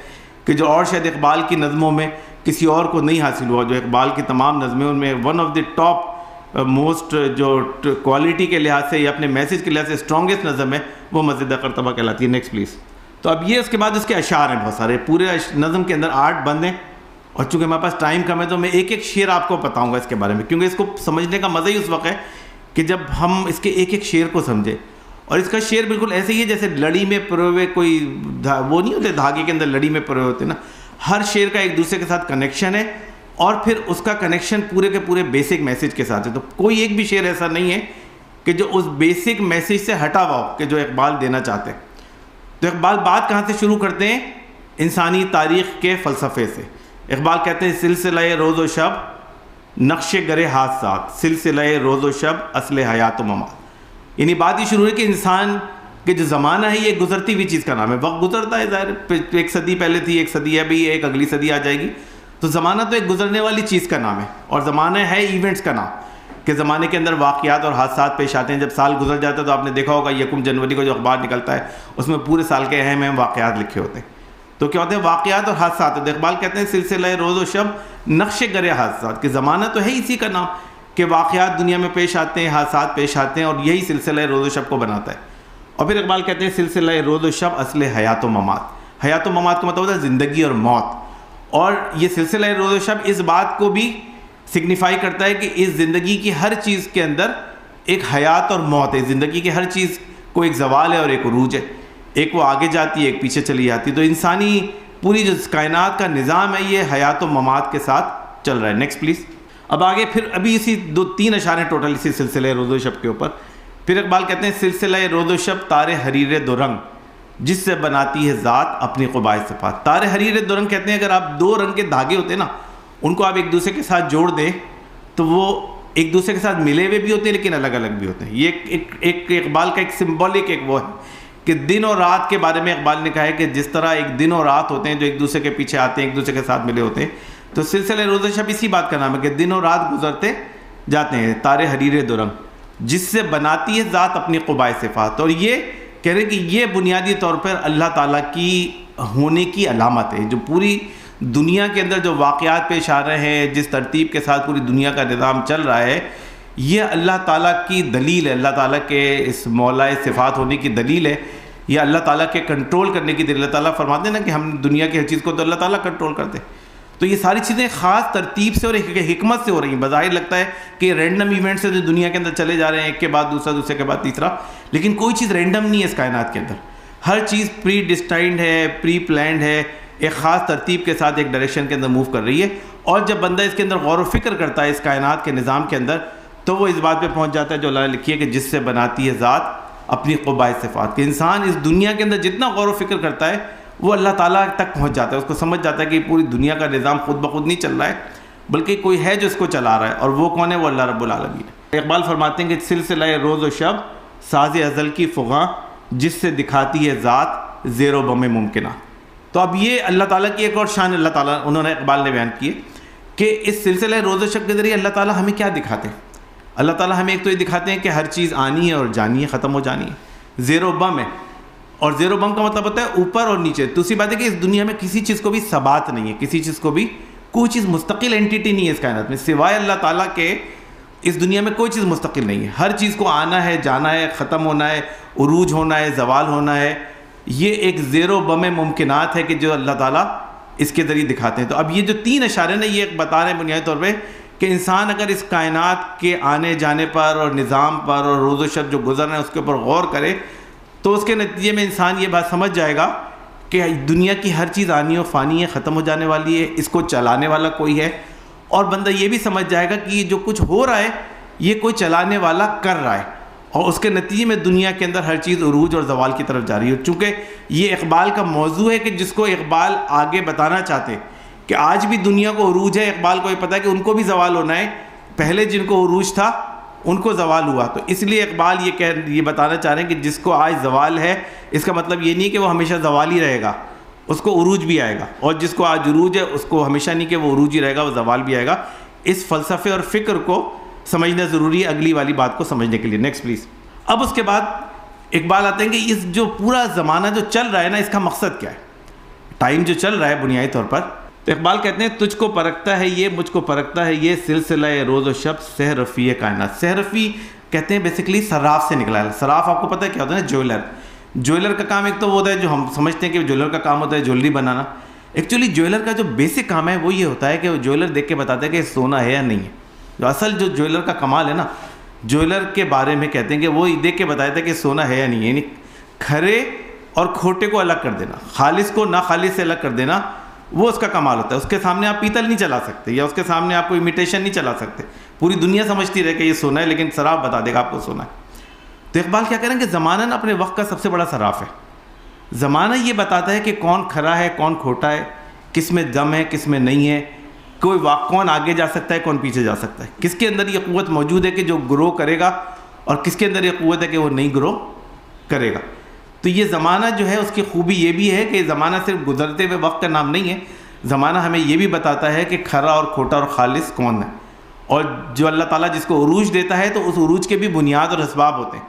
کہ جو اور شاید اقبال کی نظموں میں کسی اور کو نہیں حاصل ہوا. جو اقبال کی تمام نظمیں ان میں one of the top most جو کوالٹی کے لحاظ سے یا اپنے میسج کے لحاظ سے اسٹرانگسٹ نظم ہے وہ مسجد قرطبہ کہلاتی ہے. Next please. تو اب یہ اس کے بعد اس کے اشعار ہیں بہت سارے، پورے نظم کے اندر 8 بند ہیں، اور چونکہ ہمارے پاس ٹائم کم ہے تو میں ایک ایک شعر آپ کو بتاؤں گا اس کے بارے میں، کیونکہ اس کو سمجھنے کا مزہ ہی اس وقت ہے کہ جب ہم اس کے ایک ایک شعر کو سمجھیں. اور اس کا شعر بالکل ایسے ہی ہے جیسے لڑی میں پروے ہوئے کوئی وہ نہیں ہوتے دھاگے کے اندر لڑی میں پروے ہوتے نا، ہر شعر کا ایک دوسرے کے ساتھ کنیکشن ہے اور پھر اس کا کنیکشن پورے کے پورے بیسک میسیج کے ساتھ ہے. تو کوئی ایک بھی شعر ایسا نہیں ہے کہ جو اس بیسک میسیج سے ہٹا ہوا ہو کہ جو اقبال دینا چاہتے ہیں. تو اقبال بات کہاں سے شروع کرتے ہیں؟ انسانی تاریخ کے فلسفے سے. اقبال کہتے ہیں سلسلہ روز و شب نقش گرے حادثات، سلسلہ روز و شب اصل حیات و ممات. یعنی بات یہ شروع ہے کہ انسان کہ جو زمانہ ہے یہ گزرتی ہوئی چیز کا نام ہے. وقت گزرتا ہے، ظاہر ایک صدی پہلے تھی، ایک صدی ہے بھی، ایک اگلی صدی آ جائے گی. تو زمانہ تو ایک گزرنے والی چیز کا نام ہے، اور زمانہ ہے ایونٹس کا نام، کہ زمانے کے اندر واقعات اور حادثات پیش آتے ہیں. جب سال گزر جاتا ہے تو آپ نے دیکھا ہوگا 1 جنوری کو جو اخبار نکلتا ہے اس میں پورے سال کے اہم اہم واقعات لکھے ہوتے ہیں. تو کیا ہوتے ہیں؟ واقعات اور حادثات. تو اقبال کہتے ہیں سلسلہ روز و شب نقش گرے حادثات، کہ زمانہ تو ہے اسی کا نام کہ واقعات دنیا میں پیش آتے ہیں، حادثات پیش آتے ہیں، اور یہی سلسلہ روز و شب کو بناتا ہے. اور پھر اقبال کہتے ہیں سلسلہ روز و شب اصل حیات و ممات. حیات و ممات کا مطلب ہوتا ہے زندگی اور موت. اور یہ سلسلہ روز و شب اس بات کو بھی سگنیفائی کرتا ہے کہ اس زندگی کی ہر چیز کے اندر ایک حیات اور موت ہے. زندگی کی ہر چیز کو ایک زوال ہے اور ایک عروج ہے، ایک وہ آگے جاتی ہے، ایک پیچھے چلی جاتی ہے. تو انسانی پوری جو کائنات کا نظام ہے یہ حیات و ممات کے ساتھ چل رہا ہے. Next please. اب آگے پھر ابھی اسی 2-3 اشعار ٹوٹل اسی سلسلہ روز و شب کے اوپر. پھر اقبال کہتے ہیں سلسلہ روز و شب تار حریر دو رنگ جس سے بناتی ہے ذات اپنی قبائے صفات. تار حریر دو رنگ کہتے ہیں اگر آپ 2 رنگ کے دھاگے ہوتے ہیں نا، ان کو آپ ایک دوسرے کے ساتھ جوڑ دیں تو وہ ایک دوسرے کے ساتھ ملے ہوئے بھی ہوتے ہیں لیکن الگ الگ بھی ہوتے ہیں. یہ ایک اقبال کا ایک سمبولک ایک وہ ہے کہ دن اور رات کے بارے میں اقبال نے کہا ہے کہ جس طرح ایک دن اور رات ہوتے ہیں جو ایک دوسرے کے پیچھے آتے ہیں، ایک دوسرے کے ساتھ ملے ہوتے ہیں. تو سلسلہ روز و شب اسی بات کا نام ہے کہ دن اور رات گزرتے جاتے ہیں. تار حریر دو رنگ جس سے بناتی ہے ذات اپنی قبائے صفات. اور یہ کہہ رہے ہیں کہ یہ بنیادی طور پر اللہ تعالیٰ کی ہونے کی علامت ہے. جو پوری دنیا کے اندر جو واقعات پیش آ رہے ہیں، جس ترتیب کے ساتھ پوری دنیا کا نظام چل رہا ہے، یہ اللہ تعالیٰ کی دلیل ہے، اللہ تعالیٰ کے اس مولائے صفات ہونے کی دلیل ہے، یہ اللہ تعالیٰ کے کنٹرول کرنے کی دلیل. اللہ تعالیٰ فرماتے ہیں نا کہ ہم دنیا کی ہر چیز کو تو اللہ تعالیٰ کنٹرول کرتے ہیں. تو یہ ساری چیزیں خاص ترتیب سے اور ایک حکمت سے ہو رہی ہیں. بظاہر لگتا ہے کہ رینڈم ایونٹ سے جو دنیا کے اندر چلے جا رہے ہیں، ایک کے بعد دوسرا، دوسرے کے بعد تیسرا، لیکن کوئی چیز رینڈم نہیں ہے اس کائنات کے اندر. ہر چیز پری ڈسٹائنڈ ہے، پری پلانڈ ہے، ایک خاص ترتیب کے ساتھ ایک ڈائریکشن کے اندر موو کر رہی ہے. اور جب بندہ اس کے اندر غور و فکر کرتا ہے اس کائنات کے نظام کے اندر، تو وہ اس بات پہ پہنچ جاتا ہے جو اللہ نے لکھی ہے کہ جس سے بناتی ہے ذات اپنی قبائے صفات. کہ انسان اس دنیا کے اندر جتنا غور و فکر کرتا ہے وہ اللہ تعالیٰ تک پہنچ جاتا ہے. اس کو سمجھ جاتا ہے کہ پوری دنیا کا نظام خود بخود نہیں چل رہا ہے بلکہ کوئی ہے جو اس کو چلا رہا ہے، اور وہ کون ہے؟ وہ اللہ رب العالمین ہے. اقبال فرماتے ہیں کہ سلسلہ روز و شب ساز ازل کی فغاں جس سے دکھاتی ہے ذات زیر و بم ممکنہ. تو اب یہ اللہ تعالیٰ کی ایک اور شان اللہ تعالیٰ انہوں نے اقبال نے بیان کی ہے کہ اس سلسلہ روز و شب کے ذریعے اللہ تعالیٰ ہمیں کیا دکھاتے ہیں؟ اللہ تعالیٰ ہمیں ایک تو یہ دکھاتے ہیں کہ ہر چیز آنی ہے اور جانی ہے، ختم ہو جانی ہے، زیر و بم ہے. اور زیر و بم کا مطلب ہوتا ہے اوپر اور نیچے. دوسری بات ہے کہ اس دنیا میں کسی چیز کو بھی ثبات نہیں ہے، کسی چیز کو بھی کوئی چیز مستقل اینٹیٹی نہیں ہے اس کائنات میں سوائے اللہ تعالیٰ کے. اس دنیا میں کوئی چیز مستقل نہیں ہے، ہر چیز کو آنا ہے، جانا ہے، ختم ہونا ہے، عروج ہونا ہے، زوال ہونا ہے. یہ ایک زیر و بم ممکنات ہے کہ جو اللہ تعالیٰ اس کے ذریعے دکھاتے ہیں. تو اب یہ جو 3 اشارے نا یہ بتا رہے ہیں بنیادی طور پہ کہ انسان اگر اس کائنات کے آنے جانے پر اور نظام پر اور روز و شب جو گزر رہے ہیں اس کے اوپر غور کرے تو اس کے نتیجے میں انسان یہ بات سمجھ جائے گا کہ دنیا کی ہر چیز آنی و فانی ہے، ختم ہو جانے والی ہے، اس کو چلانے والا کوئی ہے. اور بندہ یہ بھی سمجھ جائے گا کہ یہ جو کچھ ہو رہا ہے یہ کوئی چلانے والا کر رہا ہے، اور اس کے نتیجے میں دنیا کے اندر ہر چیز عروج اور زوال کی طرف جا رہی ہے. چونکہ یہ اقبال کا موضوع ہے کہ جس کو اقبال آگے بتانا چاہتے کہ آج بھی دنیا کو عروج ہے. اقبال کو یہ پتہ ہے کہ ان کو بھی زوال ہونا ہے، پہلے جن کو عروج تھا ان کو زوال ہوا. تو اس لیے اقبال یہ بتانا چاہ رہے ہیں کہ جس کو آج زوال ہے اس کا مطلب یہ نہیں کہ وہ ہمیشہ زوال ہی رہے گا، اس کو عروج بھی آئے گا. اور جس کو آج عروج ہے اس کو ہمیشہ نہیں کہ وہ عروج ہی رہے گا، وہ زوال بھی آئے گا. اس فلسفے اور فکر کو سمجھنا ضروری ہے اگلی والی بات کو سمجھنے کے لیے. Next please. اب اس کے بعد اقبال آتے ہیں کہ اس جو پورا زمانہ جو چل رہا ہے نا اس کا مقصد کیا ہے؟ ٹائم جو چل رہا ہے بنیادی طور پر. تو اقبال کہتے ہیں تجھ کو پرکھتا ہے یہ، مجھ کو پرکھتا ہے یہ، سلسلہ روز و شب سہ رفیع کائنات. سہ رفیع کہتے ہیں بیسیکلی صراف سے نکلا ہے. صراف آپ کو پتہ ہے کیا ہوتا ہے نا؟ جویلر. جویلر کا کام ایک تو وہ ہوتا ہے جو ہم سمجھتے ہیں کہ جویلر کا کام ہوتا ہے جویلری بنانا. ایکچولی جویلر کا جو بیسک کام ہے وہ یہ ہوتا ہے کہ وہ جویلر دیکھ کے بتاتا ہے کہ سونا ہے یا نہیں ہے. جو اصل جو جویلر کا کمال ہے نا، جویلر کے بارے میں کہتے ہیں کہ وہ دیکھ کے بتایا تھا کہ سونا ہے یا نہیں ہے. یعنی کھرے اور کھوٹے کو الگ کر دینا، خالص کو ناخالص سے الگ کر دینا، وہ اس کا کمال ہوتا ہے. اس کے سامنے آپ پیتل نہیں چلا سکتے, یا اس کے سامنے آپ کوئی امیٹیشن نہیں چلا سکتے. پوری دنیا سمجھتی رہے کہ یہ سونا ہے, لیکن صراف بتا دے گا آپ کو سونا ہے. تو اقبال کیا کریں کہ زمانہ نا اپنے وقت کا سب سے بڑا صراف ہے. زمانہ یہ بتاتا ہے کہ کون کھرا ہے, کون کھوٹا ہے, کس میں دم ہے, کس میں نہیں ہے, کون آگے جا سکتا ہے, کون پیچھے جا سکتا ہے, کس کے اندر یہ قوت موجود ہے کہ جو گرو کرے گا, اور کس کے اندر یہ قوت ہے کہ وہ نہیں گرو کرے گا. تو یہ زمانہ جو ہے اس کی خوبی یہ بھی ہے کہ زمانہ صرف گزرتے ہوئے وقت کا نام نہیں ہے. زمانہ ہمیں یہ بھی بتاتا ہے کہ کھرا اور کھوٹا اور خالص کون ہے, اور جو اللہ تعالیٰ جس کو عروج دیتا ہے تو اس عروج کے بھی بنیاد اور اسباب ہوتے ہیں.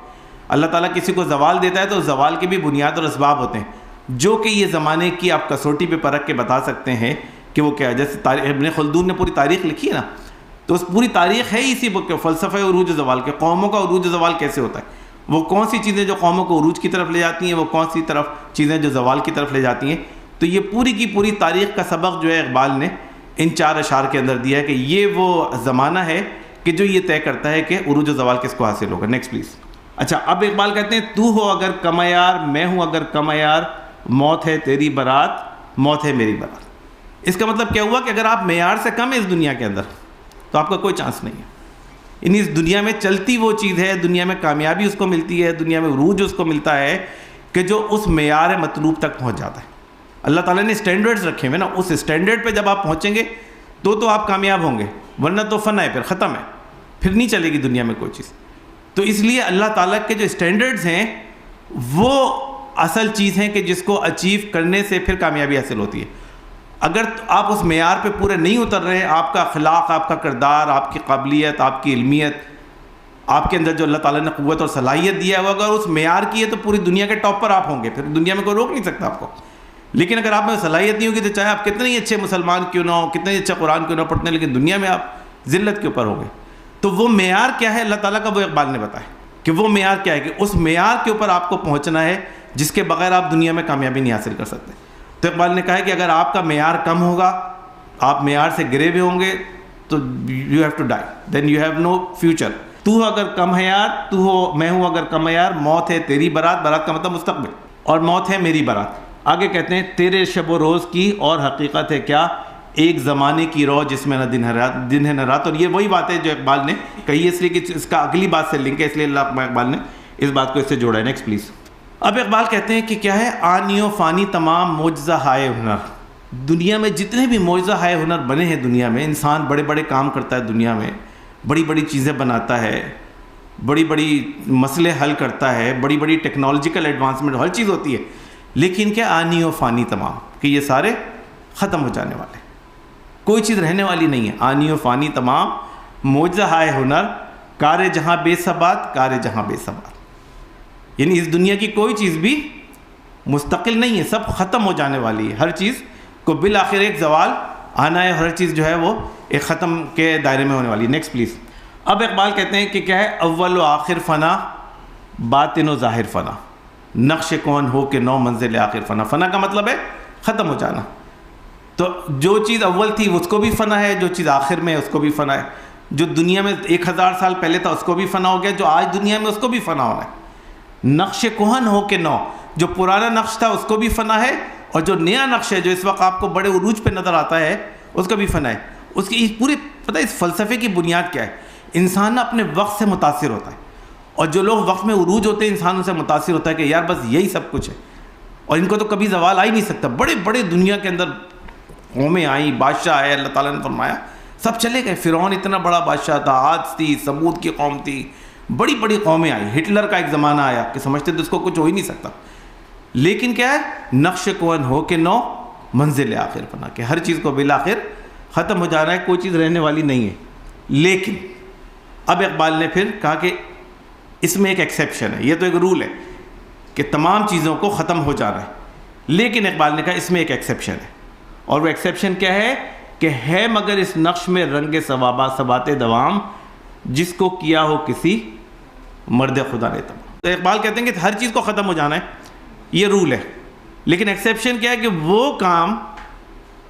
اللہ تعالیٰ کسی کو زوال دیتا ہے تو زوال کے بھی بنیاد اور اسباب ہوتے ہیں, جو کہ یہ زمانے کی آپ کسوٹی پہ پرکھ کے بتا سکتے ہیں کہ وہ کیا ہے. جیسے ابن خلدون نے پوری تاریخ لکھی ہے نا, تو اس پوری تاریخ ہے اسی بک کے فلسفہ عروج و زوال کے. قوموں کا عروج و زوال کیسے ہوتا ہے, وہ کون سی چیزیں جو قوموں کو عروج کی طرف لے جاتی ہیں, وہ کون سی طرف چیزیں جو زوال کی طرف لے جاتی ہیں. تو یہ پوری کی پوری تاریخ کا سبق جو ہے اقبال نے ان 4 اشعار کے اندر دیا ہے کہ یہ وہ زمانہ ہے کہ جو یہ طے کرتا ہے کہ عروج و زوال کس کو حاصل ہوگا. Next please. اچھا, اب اقبال کہتے ہیں تو ہو اگر کم عیار, میں ہوں اگر کم عیار, موت ہے تیری برات, موت ہے میری برات. اس کا مطلب کیا ہوا کہ اگر آپ معیار سے کم ہیں اس دنیا کے اندر تو آپ کا کوئی چانس نہیں ہے. یعنی اس دنیا میں چلتی وہ چیز ہے, دنیا میں کامیابی اس کو ملتی ہے, دنیا میں عروج اس کو ملتا ہے کہ جو اس معیار مطلوب تک پہنچ جاتا ہے. اللہ تعالیٰ نے اسٹینڈرڈز رکھے ہوئے نا, اس اسٹینڈرڈ پہ جب آپ پہنچیں گے تو آپ کامیاب ہوں گے, ورنہ تو فنا ہے, پھر ختم ہے, پھر نہیں چلے گی دنیا میں کوئی چیز. تو اس لیے اللہ تعالیٰ کے جو اسٹینڈرڈز ہیں وہ اصل چیز ہیں کہ جس کو اچیو کرنے سے پھر کامیابی حاصل ہوتی ہے. اگر آپ اس معیار پہ پورے نہیں اتر رہے, آپ کا اخلاق, آپ کا کردار, آپ کی قابلیت, آپ کی علمیت, آپ کے اندر جو اللہ تعالیٰ نے قوت اور صلاحیت دیا ہے وہ اگر اس معیار کی ہے تو پوری دنیا کے ٹاپ پر آپ ہوں گے, پھر دنیا میں کوئی روک نہیں سکتا آپ کو. لیکن اگر آپ میں صلاحیت نہیں ہوگی تو چاہے آپ کتنے ہی اچھے مسلمان کیوں نہ ہو, کتنے ہی اچھا قرآن کیوں نہ پڑھتے ہیں, لیکن دنیا میں آپ ذلت کے اوپر ہوں گے. تو وہ معیار کیا ہے اللہ تعالیٰ کا, وہ اقبال نے بتایا کہ وہ معیار کیا ہے کہ اس معیار کے اوپر آپ کو پہنچنا ہے جس کے بغیر آپ دنیا میں کامیابی نہیں حاصل کر سکتے. تو اقبال نے کہا ہے کہ اگر آپ کا معیار کم ہوگا, آپ معیار سے گرے ہوئے ہوں گے, تو you have to die, then you have no future. تو ہو اگر کم ہے یار, تو ہو میں ہوں اگر کم ہے یار, موت ہے تیری برات, برات کا مطلب مستقبل, اور موت ہے میری برات. آگے کہتے ہیں تیرے شب و روز کی اور حقیقت ہے کیا, ایک زمانے کی رو جس میں نہ دن ہے نہ رات. اور یہ وہی بات ہے جو اقبال نے کہی ہے, اس لیے کہ اس کا اگلی بات سے لنک ہے, اس لیے اللہ اقبال نے اس بات کو اس سے جوڑا ہے. Next please. اب اقبال کہتے ہیں کہ کیا ہے, آنی و فانی تمام معجزہ ہائے ہنر. دنیا میں جتنے بھی معجزہ ہائے ہنر بنے ہیں, دنیا میں انسان بڑے بڑے کام کرتا ہے, دنیا میں بڑی بڑی چیزیں بناتا ہے, بڑی بڑی مسئلے حل کرتا ہے, بڑی بڑی ٹیکنالوجیکل ایڈوانسمنٹ ہر چیز ہوتی ہے, لیکن کیا آنی و فانی تمام, کہ یہ سارے ختم ہو جانے والے, کوئی چیز رہنے والی نہیں ہے. آنی و فانی تمام معجزہ ہائے ہنر, کار جہاں بے ثبات, کار جہاں بے ثبات. یعنی اس دنیا کی کوئی چیز بھی مستقل نہیں ہے, سب ختم ہو جانے والی ہے. ہر چیز کو بالآخر ایک زوال آنا ہے, ہر چیز جو ہے وہ ایک ختم کے دائرے میں ہونے والی ہے. Next please. اب اقبال کہتے ہیں کہ کیا ہے, اول و آخر فنا, باطن و ظاہر فنا, نقش کون ہو کہ نو منزل آخر فنا. فنا کا مطلب ہے ختم ہو جانا. تو جو چیز اول تھی اس کو بھی فنا ہے, جو چیز آخر میں ہے اس کو بھی فنا ہے, جو دنیا میں 1000 سال پہلے تھا اس کو بھی فنا ہو گیا, جو آج دنیا میں اس کو بھی فنا ہونا ہے. نقش کہن ہو کہ نو, جو پرانا نقش تھا اس کو بھی فنا ہے, اور جو نیا نقش ہے جو اس وقت آپ کو بڑے عروج پہ نظر آتا ہے اس کا بھی فنا ہے. اس کی پوری پتہ ہے اس فلسفے کی بنیاد کیا ہے, انسان اپنے وقت سے متاثر ہوتا ہے, اور جو لوگ وقت میں عروج ہوتے ہیں انسان ان سے متاثر ہوتا ہے کہ یار بس یہی سب کچھ ہے, اور ان کو تو کبھی زوال آ ہی نہیں سکتا. بڑے بڑے دنیا کے اندر قومیں آئیں, بادشاہ آئے, اللہ تعالیٰ نے فرمایا سب چلے گئے. فرعون اتنا بڑا بادشاہ تھا, عاد تھی, سمود کی قوم تھی, بڑی بڑی قومیں آئیں. ہٹلر کا ایک زمانہ آیا کہ سمجھتے تھے اس کو کچھ ہو ہی نہیں سکتا, لیکن کیا ہے, نقش کون ہو کہ نو منزل آخر فنا, کہ ہر چیز کو بالآخر ختم ہو جانا ہے, کوئی چیز رہنے والی نہیں ہے. لیکن اب اقبال نے پھر کہا کہ اس میں ایک ایکسیپشن ہے, یہ تو ایک رول ہے کہ تمام چیزوں کو ختم ہو جانا ہے, لیکن اقبال نے کہا اس میں ایک ایکسیپشن ہے, اور وہ ایکسیپشن کیا ہے کہ ہے مگر اس نقش میں رنگ ثبات دوام, جس کو کیا ہو کسی مرد خدا نے تمام. تو اقبال کہتے ہیں کہ ہر چیز کو ختم ہو جانا ہے, یہ رول ہے, لیکن ایکسیپشن کیا ہے کہ وہ کام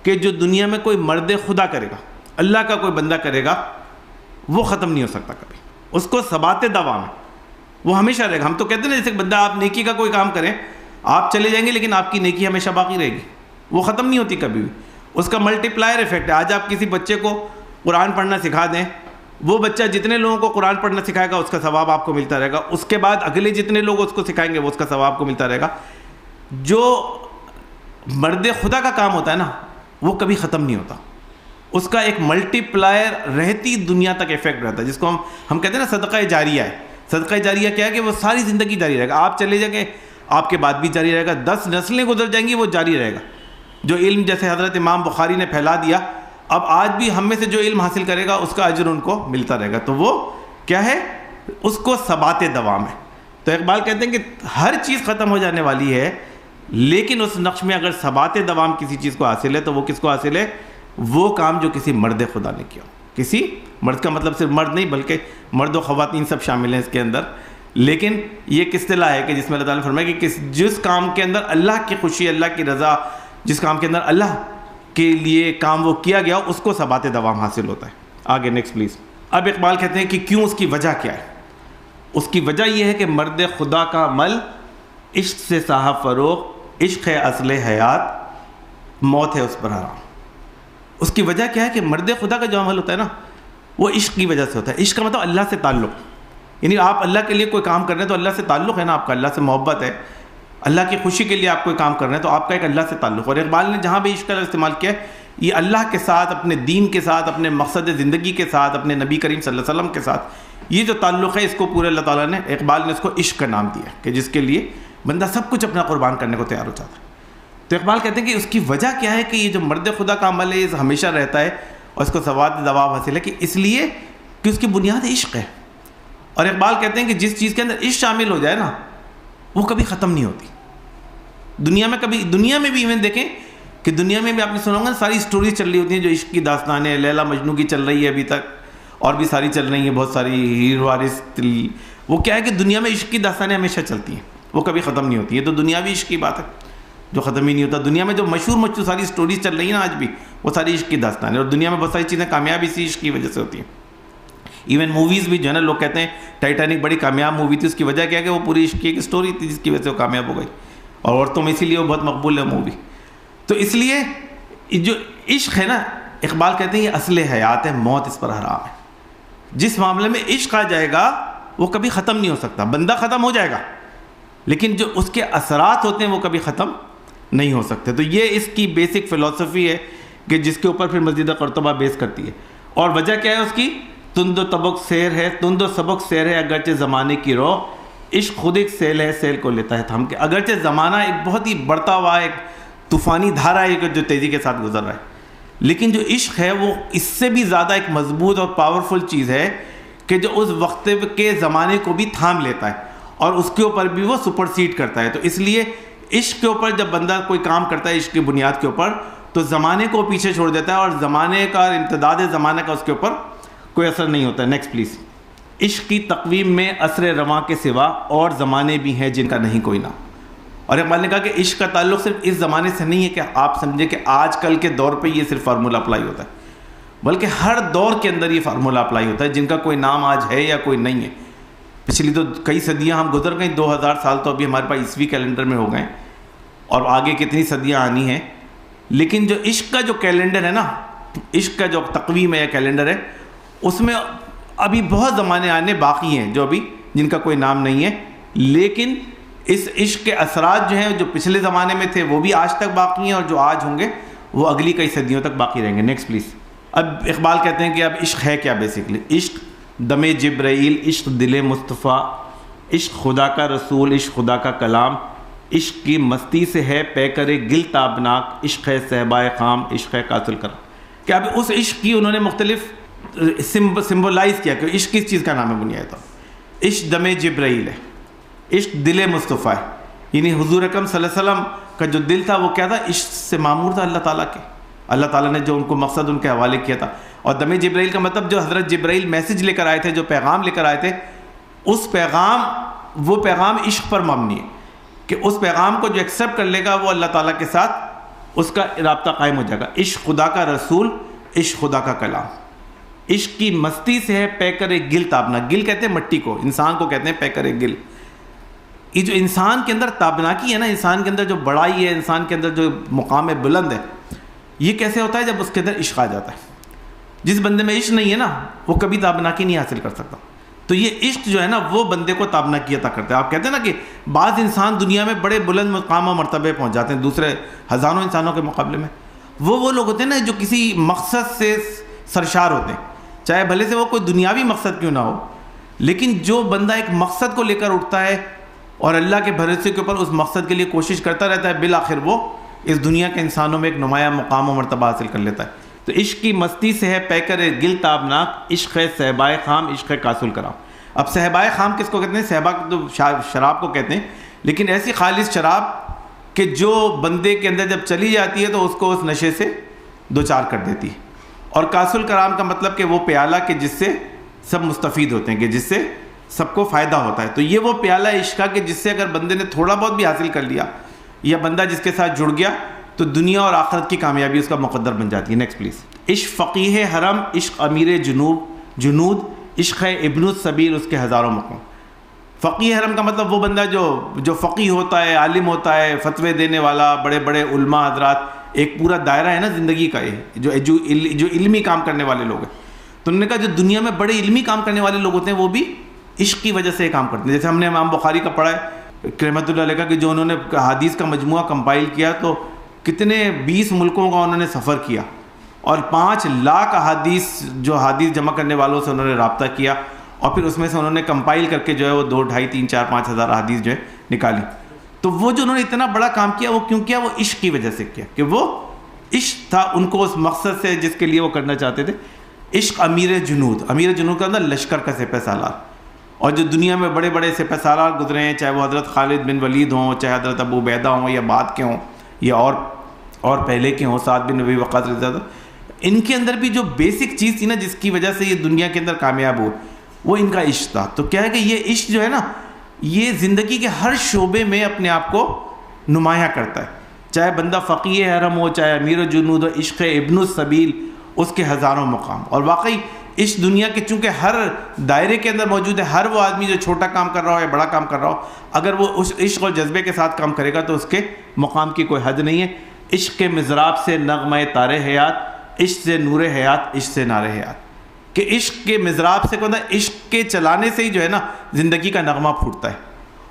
کہ جو دنیا میں کوئی مرد خدا کرے گا, اللہ کا کوئی بندہ کرے گا, وہ ختم نہیں ہو سکتا کبھی, اس کو ثبات دوام ہے, وہ ہمیشہ رہے گا. ہم تو کہتے ہیں نا جیسے بندہ آپ نیکی کا کوئی کام کریں, آپ چلے جائیں گے لیکن آپ کی نیکی ہمیشہ باقی رہے گی, وہ ختم نہیں ہوتی کبھی بھی. اس کا ملٹی پلائر ایفیکٹ ہے. آج آپ کسی بچے کو قرآن پڑھنا سکھا دیں, وہ بچہ جتنے لوگوں کو قرآن پڑھنا سکھائے گا اس کا ثواب آپ کو ملتا رہے گا, اس کے بعد اگلے جتنے لوگ اس کو سکھائیں گے وہ اس کا ثواب کو ملتا رہے گا. جو مرد خدا کا کام ہوتا ہے نا وہ کبھی ختم نہیں ہوتا, اس کا ایک ملٹی پلائر رہتی دنیا تک ایفیکٹ رہتا ہے, جس کو ہم کہتے ہیں نا صدقہ جاریہ ہے. صدقہ جاریہ کیا ہے کہ وہ ساری زندگی جاری رہے گا, آپ چلے جائیں گے آپ کے بعد بھی جاری رہے گا, 10 نسلیں گزر جائیں گی وہ جاری رہے گا. جو علم جیسے حضرت امام بخاری نے پھیلا دیا, اب آج بھی ہم میں سے جو علم حاصل کرے گا اس کا اجر ان کو ملتا رہے گا. تو وہ کیا ہے, اس کو ثبات دوام ہے. تو اقبال کہتے ہیں کہ ہر چیز ختم ہو جانے والی ہے, لیکن اس نقش میں اگر ثبات دوام کسی چیز کو حاصل ہے تو وہ کس کو حاصل ہے, وہ کام جو کسی مرد خدا نے کیا. کسی مرد کا مطلب صرف مرد نہیں بلکہ مرد و خواتین سب شامل ہیں اس کے اندر. لیکن یہ ایک اصطلاح ہے کہ جس میں اللہ تعالیٰ نے فرمایا کہ جس کام کے اندر اللہ کی خوشی, اللہ کی رضا, جس کام کے اندر اللہ کے لیے کام وہ کیا گیا اس کو ثبات دوام حاصل ہوتا ہے. آگے نیکسٹ پلیز. اب اقبال کہتے ہیں کہ کیوں, اس کی وجہ کیا ہے. اس کی وجہ یہ ہے کہ مرد خدا کا عمل عشق سے صاحب فروغ, عشق ہے اصل حیات, موت ہے اس پر حرام. اس کی وجہ کیا ہے کہ مرد خدا کا جو عمل ہوتا ہے نا وہ عشق کی وجہ سے ہوتا ہے. عشق کا مطلب اللہ سے تعلق, یعنی آپ اللہ کے لیے کوئی کام کر رہے ہیں تو اللہ سے تعلق ہے نا آپ کا, اللہ سے محبت ہے, اللہ کی خوشی کے لیے آپ کوئی کام کر رہے ہیں تو آپ کا ایک اللہ سے تعلق. اور اقبال نے جہاں بھی عشق کا استعمال کیا ہے یہ اللہ کے ساتھ, اپنے دین کے ساتھ, اپنے مقصد زندگی کے ساتھ, اپنے نبی کریم صلی اللہ علیہ وسلم کے ساتھ, یہ جو تعلق ہے اس کو پورے اللہ تعالیٰ نے, اقبال نے اس کو عشق کا نام دیا کہ جس کے لیے بندہ سب کچھ اپنا قربان کرنے کو تیار ہو جاتا ہے. تو اقبال کہتے ہیں کہ اس کی وجہ کیا ہے کہ یہ جو مرد خدا کا عمل ہے یہ ہمیشہ رہتا ہے اور اس کو ثواب دواب حاصل ہے, کہ اس لیے کہ اس کی بنیاد عشق ہے. اور اقبال کہتے ہیں کہ جس چیز کے اندر عشق شامل ہو جائے نا وہ کبھی ختم نہیں ہوتی. دنیا میں بھی ایون دیکھیں کہ دنیا میں بھی آپ نے سنا ہوگا ساری سٹوریز چل رہی ہوتی ہیں جو عشق کی داستانیں, لیلا مجنو کی چل رہی ہے ابھی تک, اور بھی ساری چل رہی ہیں بہت ساری, ہیر وارث, وہ کیا ہے کہ دنیا میں عشق کی داستانیں ہمیشہ چلتی ہیں, وہ کبھی ختم نہیں ہوتی. یہ تو دنیاوی عشق کی بات ہے جو ختم ہی نہیں ہوتا. دنیا میں جو مشہور ساری سٹوریز چل رہی ہیں نا آج بھی وہ ساری عشق کی داستانیں, اور دنیا میں بہت ساری چیزیں کامیاب اسی عشق کی وجہ سے ہوتی ہیں. ایون موویز بھی جو ہے نا, لوگ کہتے ہیں ٹائٹینک بڑی کامیاب مووی تھی, اس کی وجہ کیا ہے کہ وہ پوری عشق کی ایک اسٹوری تھی جس کی وجہ سے وہ کامیاب ہو گئی, اور عورتوں میں اسی لیے وہ بہت مقبول ہے مووی. تو اس لیے جو عشق ہے نا اقبال کہتے ہیں یہ اصل حیات ہے, موت اس پر حرام ہے. جس معاملے میں عشق آ جائے گا وہ کبھی ختم نہیں ہو سکتا. بندہ ختم ہو جائے گا لیکن جو اس کے اثرات ہوتے ہیں وہ کبھی ختم نہیں ہو سکتے. تو یہ اس کی بیسک فلسفی ہے کہ جس کے اوپر پھر مسجد قرطبہ بیس کرتی ہے. اور وجہ کیا ہے اس کی, تند و سبق سیر ہے اگرچہ زمانے کی رو, عشق خود ایک سیل ہے سیل کو لیتا ہے تھام کے. اگرچہ زمانہ ایک بہت ہی بڑھتا ہوا ایک طوفانی دھارا ہے جو تیزی کے ساتھ گزر رہا ہے, لیکن جو عشق ہے وہ اس سے بھی زیادہ ایک مضبوط اور پاورفل چیز ہے کہ جو اس وقت کے زمانے کو بھی تھام لیتا ہے اور اس کے اوپر بھی وہ سپرسیڈ کرتا ہے. تو اس لیے عشق کے اوپر جب بندہ کوئی کام کرتا ہے عشق کی بنیاد کے اوپر تو زمانے کو پیچھے چھوڑ دیتا ہے اور زمانے کا امتداد زمانہ کا اس کے اوپر کوئی اثر نہیں ہوتا ہے. Next please. عشق کی تقویم میں عصر رواں کے سوا اور زمانے بھی ہیں جن کا نہیں کوئی نام. اور اقبال نے کہا کہ عشق کا تعلق صرف اس زمانے سے نہیں ہے کہ آپ سمجھیں کہ آج کل کے دور پہ یہ صرف فارمولہ اپلائی ہوتا ہے, بلکہ ہر دور کے اندر یہ فارمولہ اپلائی ہوتا ہے جن کا کوئی نام آج ہے یا کوئی نہیں ہے. پچھلی تو کئی صدیاں ہم گزر گئیں, 2000 سال تو ابھی ہمارے پاس عیسوی کیلنڈر میں ہو گئے اور آگے کتنی صدیاں آنی ہیں. لیکن جو عشق کا جو کیلنڈر ہے نا, عشق کا جو تقویم ہے یا کیلنڈر ہے, اس میں ابھی بہت زمانے آنے باقی ہیں جو ابھی جن کا کوئی نام نہیں ہے. لیکن اس عشق کے اثرات جو ہیں جو پچھلے زمانے میں تھے وہ بھی آج تک باقی ہیں, اور جو آج ہوں گے وہ اگلی کئی صدیوں تک باقی رہیں گے. Next please. اب اقبال کہتے ہیں کہ اب عشق ہے کیا بیسکلی. عشق دم جبرائیل, عشق دل مصطفیٰ, عشق خدا کا رسول, عشق خدا کا کلام, عشق کی مستی سے ہے پے کرے گل تابناک, عشق ہے صحبائے خام, عشق ہے قاتل کرم. کہ اب اس عشق کی انہوں نے مختلف سمبولائز کیا کہ عشق کس چیز کا نام ہے بنیاد طور. عشق دم جبرائیل ہے, عشق دل مصطفیٰ ہے, یعنی حضور اکرم صلی اللہ علیہ وسلم کا جو دل تھا وہ کیا تھا, عشق سے معمور تھا اللہ تعالیٰ کے. اللہ تعالیٰ نے جو ان کو مقصد ان کے حوالے کیا تھا. اور دم جبرائیل کا مطلب جو حضرت جبرائیل میسج لے کر آئے تھے, جو پیغام لے کر آئے تھے, اس پیغام, وہ پیغام عشق پر مبنی ہے کہ اس پیغام کو جو ایکسیپٹ کر لے گا وہ اللہ تعالیٰ کے ساتھ اس کا رابطہ قائم ہو جائے گا. عشق خدا کا رسول, عشق خدا کا کلام. عشق کی مستی سے ہے پے کرے گل تابنا. گل کہتے ہیں مٹی کو, انسان کو کہتے ہیں پے کرے گل. یہ جو انسان کے اندر تابناکی ہے نا, انسان کے اندر جو بڑائی ہے, انسان کے اندر جو مقام بلند ہے, یہ کیسے ہوتا ہے؟ جب اس کے اندر عشق آ جاتا ہے. جس بندے میں عشق نہیں ہے نا وہ کبھی تابناکی نہیں حاصل کر سکتا. تو یہ عشق جو ہے نا وہ بندے کو تابناکی عطا کرتا ہے. آپ کہتے ہیں نا کہ بعض انسان دنیا میں بڑے بلند مقام و مرتبے پہنچ جاتے ہیں دوسرے ہزاروں انسانوں کے مقابلے میں. وہ لوگ ہوتے ہیں نا جو کسی مقصد سے سرشار ہوتے ہیں, چاہے بھلے سے وہ کوئی دنیاوی مقصد کیوں نہ ہو, لیکن جو بندہ ایک مقصد کو لے کر اٹھتا ہے اور اللہ کے بھروسے کے اوپر اس مقصد کے لیے کوشش کرتا رہتا ہے, بالآخر وہ اس دنیا کے انسانوں میں ایک نمایاں مقام و مرتبہ حاصل کر لیتا ہے. تو عشق کی مستی سے ہے پیکر گل تابناک, عشق ہے صہبائے خام, عشق ہے کاسل کرام. اب صہبائے خام کس کو کہتے ہیں؟ صہبا تو شراب کو کہتے ہیں, لیکن ایسی خالص شراب کہ جو بندے کے اندر جب چلی جاتی ہے تو اس کو اس نشے سے دوچار کر دیتی ہے. اور کاسل کرام کا مطلب کہ وہ پیالہ کہ جس سے سب مستفید ہوتے ہیں, کہ جس سے سب کو فائدہ ہوتا ہے. تو یہ وہ پیالہ عشق کا کہ جس سے اگر بندے نے تھوڑا بہت بھی حاصل کر لیا یا بندہ جس کے ساتھ جڑ گیا تو دنیا اور آخرت کی کامیابی اس کا مقدر بن جاتی ہے. Next please. عشق فقیہ حرم, عشق امیر جنود, عشق ہے ابن السبیل, اس کے ہزاروں مقام. فقیہ حرم کا مطلب وہ بندہ جو فقیہ ہوتا ہے, عالم ہوتا ہے, فتوے دینے والا, بڑے بڑے علماء حضرات, ایک پورا دائرہ ہے نا زندگی کا, یہ جو علمی کام کرنے والے لوگ ہیں. تو انہوں نے کہا جو دنیا میں بڑے علمی کام کرنے والے لوگ ہوتے ہیں وہ بھی عشق کی وجہ سے کام کرتے ہیں. جیسے ہم نے امام بخاری کا پڑھا ہے رحمۃ اللہ علیہ کا, کہ جو انہوں نے حدیث کا مجموعہ کمپائل کیا تو کتنے 20 ملکوں کا انہوں نے سفر کیا اور 5 لاکھ احادیث جو حدیث جمع کرنے والوں سے انہوں نے رابطہ کیا, اور پھر اس میں سے انہوں نے کمپائل کر کے جو ہے وہ 2, 2.5, 3, 4, 5 ہزار احادیث جو ہے نکالی. تو وہ جو انہوں نے اتنا بڑا کام کیا وہ کیوں کیا؟ وہ عشق کی وجہ سے کیا, کہ وہ عشق تھا ان کو اس مقصد سے جس کے لیے وہ کرنا چاہتے تھے. عشق امیر جنود, امیر جنود کا اندر لشکر کا سپہ سالار, اور جو دنیا میں بڑے بڑے سپہ سالار گزرے ہیں, چاہے وہ حضرت خالد بن ولید ہوں, چاہے حضرت ابو عبیدہ ہوں, یا بعد کے ہوں, یا اور پہلے کے ہوں, سعد بن ابی وقاص رضی اللہ عنہ, ان کے اندر بھی جو بیسک چیز تھی نا جس کی وجہ سے یہ دنیا کے اندر کامیاب ہو, وہ ان کا عشق تھا. تو کیا ہے کہ یہ عشق جو ہے نا یہ زندگی کے ہر شعبے میں اپنے آپ کو نمایاں کرتا ہے, چاہے بندہ فقیہ حرم ہو, چاہے امیر جنود ہو. عشق ابن السبیل, اس کے ہزاروں مقام. اور واقعی اس دنیا کے چونکہ ہر دائرے کے اندر موجود ہے, ہر وہ آدمی جو چھوٹا کام کر رہا ہو یا بڑا کام کر رہا ہو, اگر وہ اس عشق اور جذبے کے ساتھ کام کرے گا تو اس کے مقام کی کوئی حد نہیں ہے. عشق کے مضراب سے نغمہ تار حیات, عشق سے نور حیات, عشق سے نار حیات. کہ عشق کے مضراب سے عشق کے چلانے سے ہی جو ہے نا زندگی کا نغمہ پھوٹتا ہے.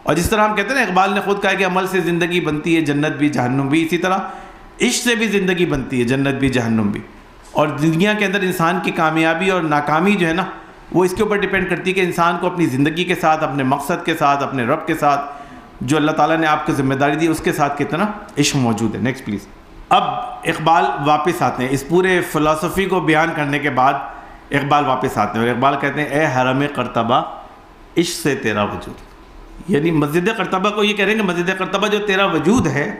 اور جس طرح ہم کہتے ہیں نا, اقبال نے خود کہا کہ عمل سے زندگی بنتی ہے جنت بھی جہنم بھی, اسی طرح عشق سے بھی زندگی بنتی ہے جنت بھی جہنم بھی. اور دنیا کے اندر انسان کی کامیابی اور ناکامی جو ہے نا وہ اس کے اوپر ڈیپینڈ کرتی ہے کہ انسان کو اپنی زندگی کے ساتھ, اپنے مقصد کے ساتھ, اپنے رب کے ساتھ, جو اللہ تعالیٰ نے آپ کو ذمہ داری دی, اس کے ساتھ کتنا عشق موجود ہے. Next please. اب اقبال واپس آتے ہیں اس پورے فلسفی کو بیان کرنے کے بعد. اقبال واپس آتے ہیں اور اقبال کہتے ہیں اے حرم قرطبہ عشق سے تیرا وجود. یعنی مسجد قرطبہ کو یہ کہہ رہے ہیں کہ مسجد قرطبہ جو تیرا وجود ہے,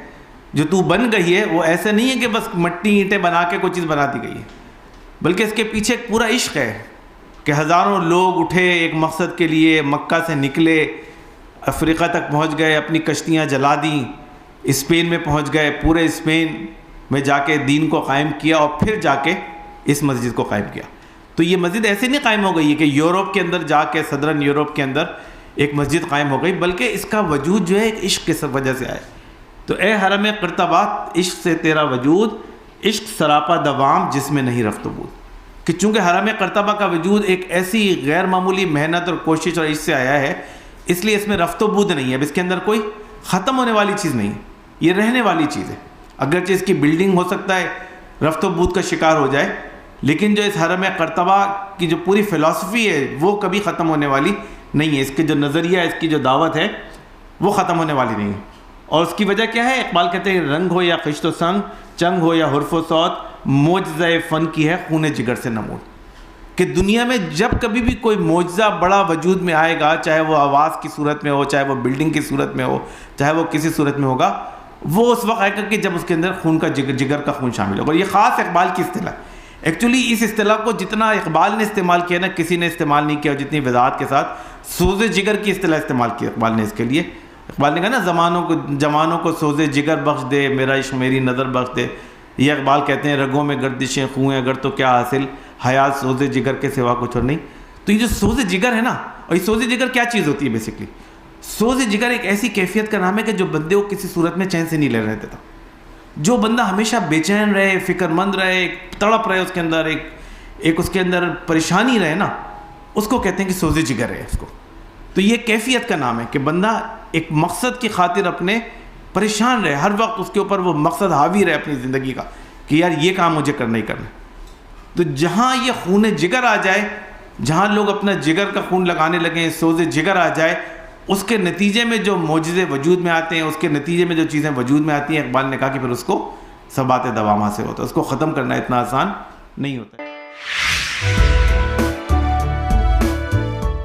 جو تو بن گئی ہے, وہ ایسے نہیں ہے کہ بس مٹی اینٹیں بنا کے کوئی چیز بنا دی گئی ہے, بلکہ اس کے پیچھے ایک پورا عشق ہے کہ ہزاروں لوگ اٹھے ایک مقصد کے لیے, مکہ سے نکلے, افریقہ تک پہنچ گئے, اپنی کشتیاں جلا دیں, اسپین میں پہنچ گئے, پورے اسپین میں جا کے دین کو قائم کیا اور پھر جا کے اس مسجد کو قائم کیا. تو یہ مسجد ایسے نہیں قائم ہو گئی ہے کہ یورپ کے اندر جا کے, صدرن یورپ کے اندر ایک مسجد قائم ہو گئی, بلکہ اس کا وجود جو ہے ایک عشق کی وجہ سے آئے. تو اے حرم قرطبہ عشق سے تیرا وجود, عشق سراپا دوام جس میں نہیں رفت و بود. کہ چونکہ حرم قرطبہ کا وجود ایک ایسی غیر معمولی محنت اور کوشش اور عشق سے آیا ہے, اس لیے اس میں رفت و بود نہیں ہے. اب اس کے اندر کوئی ختم ہونے والی چیز نہیں, یہ رہنے والی چیز ہے. اگرچہ اس کی بلڈنگ ہو سکتا ہے رفت و بود کا شکار ہو جائے, لیکن جو اس حرم قرطبہ کی جو پوری فلسفی ہے وہ کبھی ختم ہونے والی نہیں ہے. اس کے جو نظریہ ہے, اس کی جو دعوت ہے وہ ختم ہونے والی نہیں ہے. اور اس کی وجہ کیا ہے؟ اقبال کہتے ہیں رنگ ہو یا خشت و سنگ, چنگ ہو یا حرف و صوت, معجزہ فن کی ہے خون جگر سے نمود. کہ دنیا میں جب کبھی بھی کوئی معجزہ بڑا وجود میں آئے گا, چاہے وہ آواز کی صورت میں ہو, چاہے وہ بلڈنگ کی صورت میں ہو, چاہے وہ کسی صورت میں ہوگا, وہ اس وقت آئے گا کہ جب اس کے اندر خون کا جگر کا خون شامل ہوگا. یہ خاص اقبال کی اصطلاح ہے. ایکچولی اس اصطلاح کو جتنا اقبال نے استعمال کیا نا, کسی نے استعمال نہیں کیا, اور جتنی وضاحت کے ساتھ سوز جگر کی اصطلاح استعمال کی اقبال نے اس کے لیے. اقبال نے کہا نا جوانوں کو سوز جگر بخش دے, میرا عشق میری نظر بخش دے. یہ اقبال کہتے ہیں رگوں میں گردشیں خون اگر تو کیا حاصل, حیات سوز جگر کے سوا کچھ اور نہیں. تو یہ جو سوز جگر ہے نا, اور یہ سوز جگر کیا چیز ہوتی ہے بیسکلی؟ سوز جگر ایک ایسی کیفیت کا نام ہے کہ جو بندے کو کسی صورت میں چین سے نہیں لے رہے دیتا. جو بندہ ہمیشہ بے چین رہے, فکر مند رہے, ایک تڑپ رہے اس کے اندر, ایک اس کے اندر پریشانی رہے نا, اس کو کہتے ہیں کہ سوز جگر ہے اس کو. تو یہ کیفیت کا نام ہے کہ بندہ ایک مقصد کی خاطر اپنے پریشان رہے, ہر وقت اس کے اوپر وہ مقصد حاوی رہے اپنی زندگی کا کہ یار یہ کام مجھے کرنا ہی کرنا. تو جہاں یہ خون جگر آ جائے, جہاں لوگ اپنا جگر کا خون لگانے لگیں, سوز جگر آ جائے, اس کے نتیجے میں جو معجزے وجود میں آتے ہیں, اس کے نتیجے میں جو چیزیں وجود میں آتی ہیں, اقبال نے کہا کہ پھر اس کو ثبات دوام حاصل ہوتا ہے, اس کو ختم کرنا اتنا آسان نہیں ہوتا.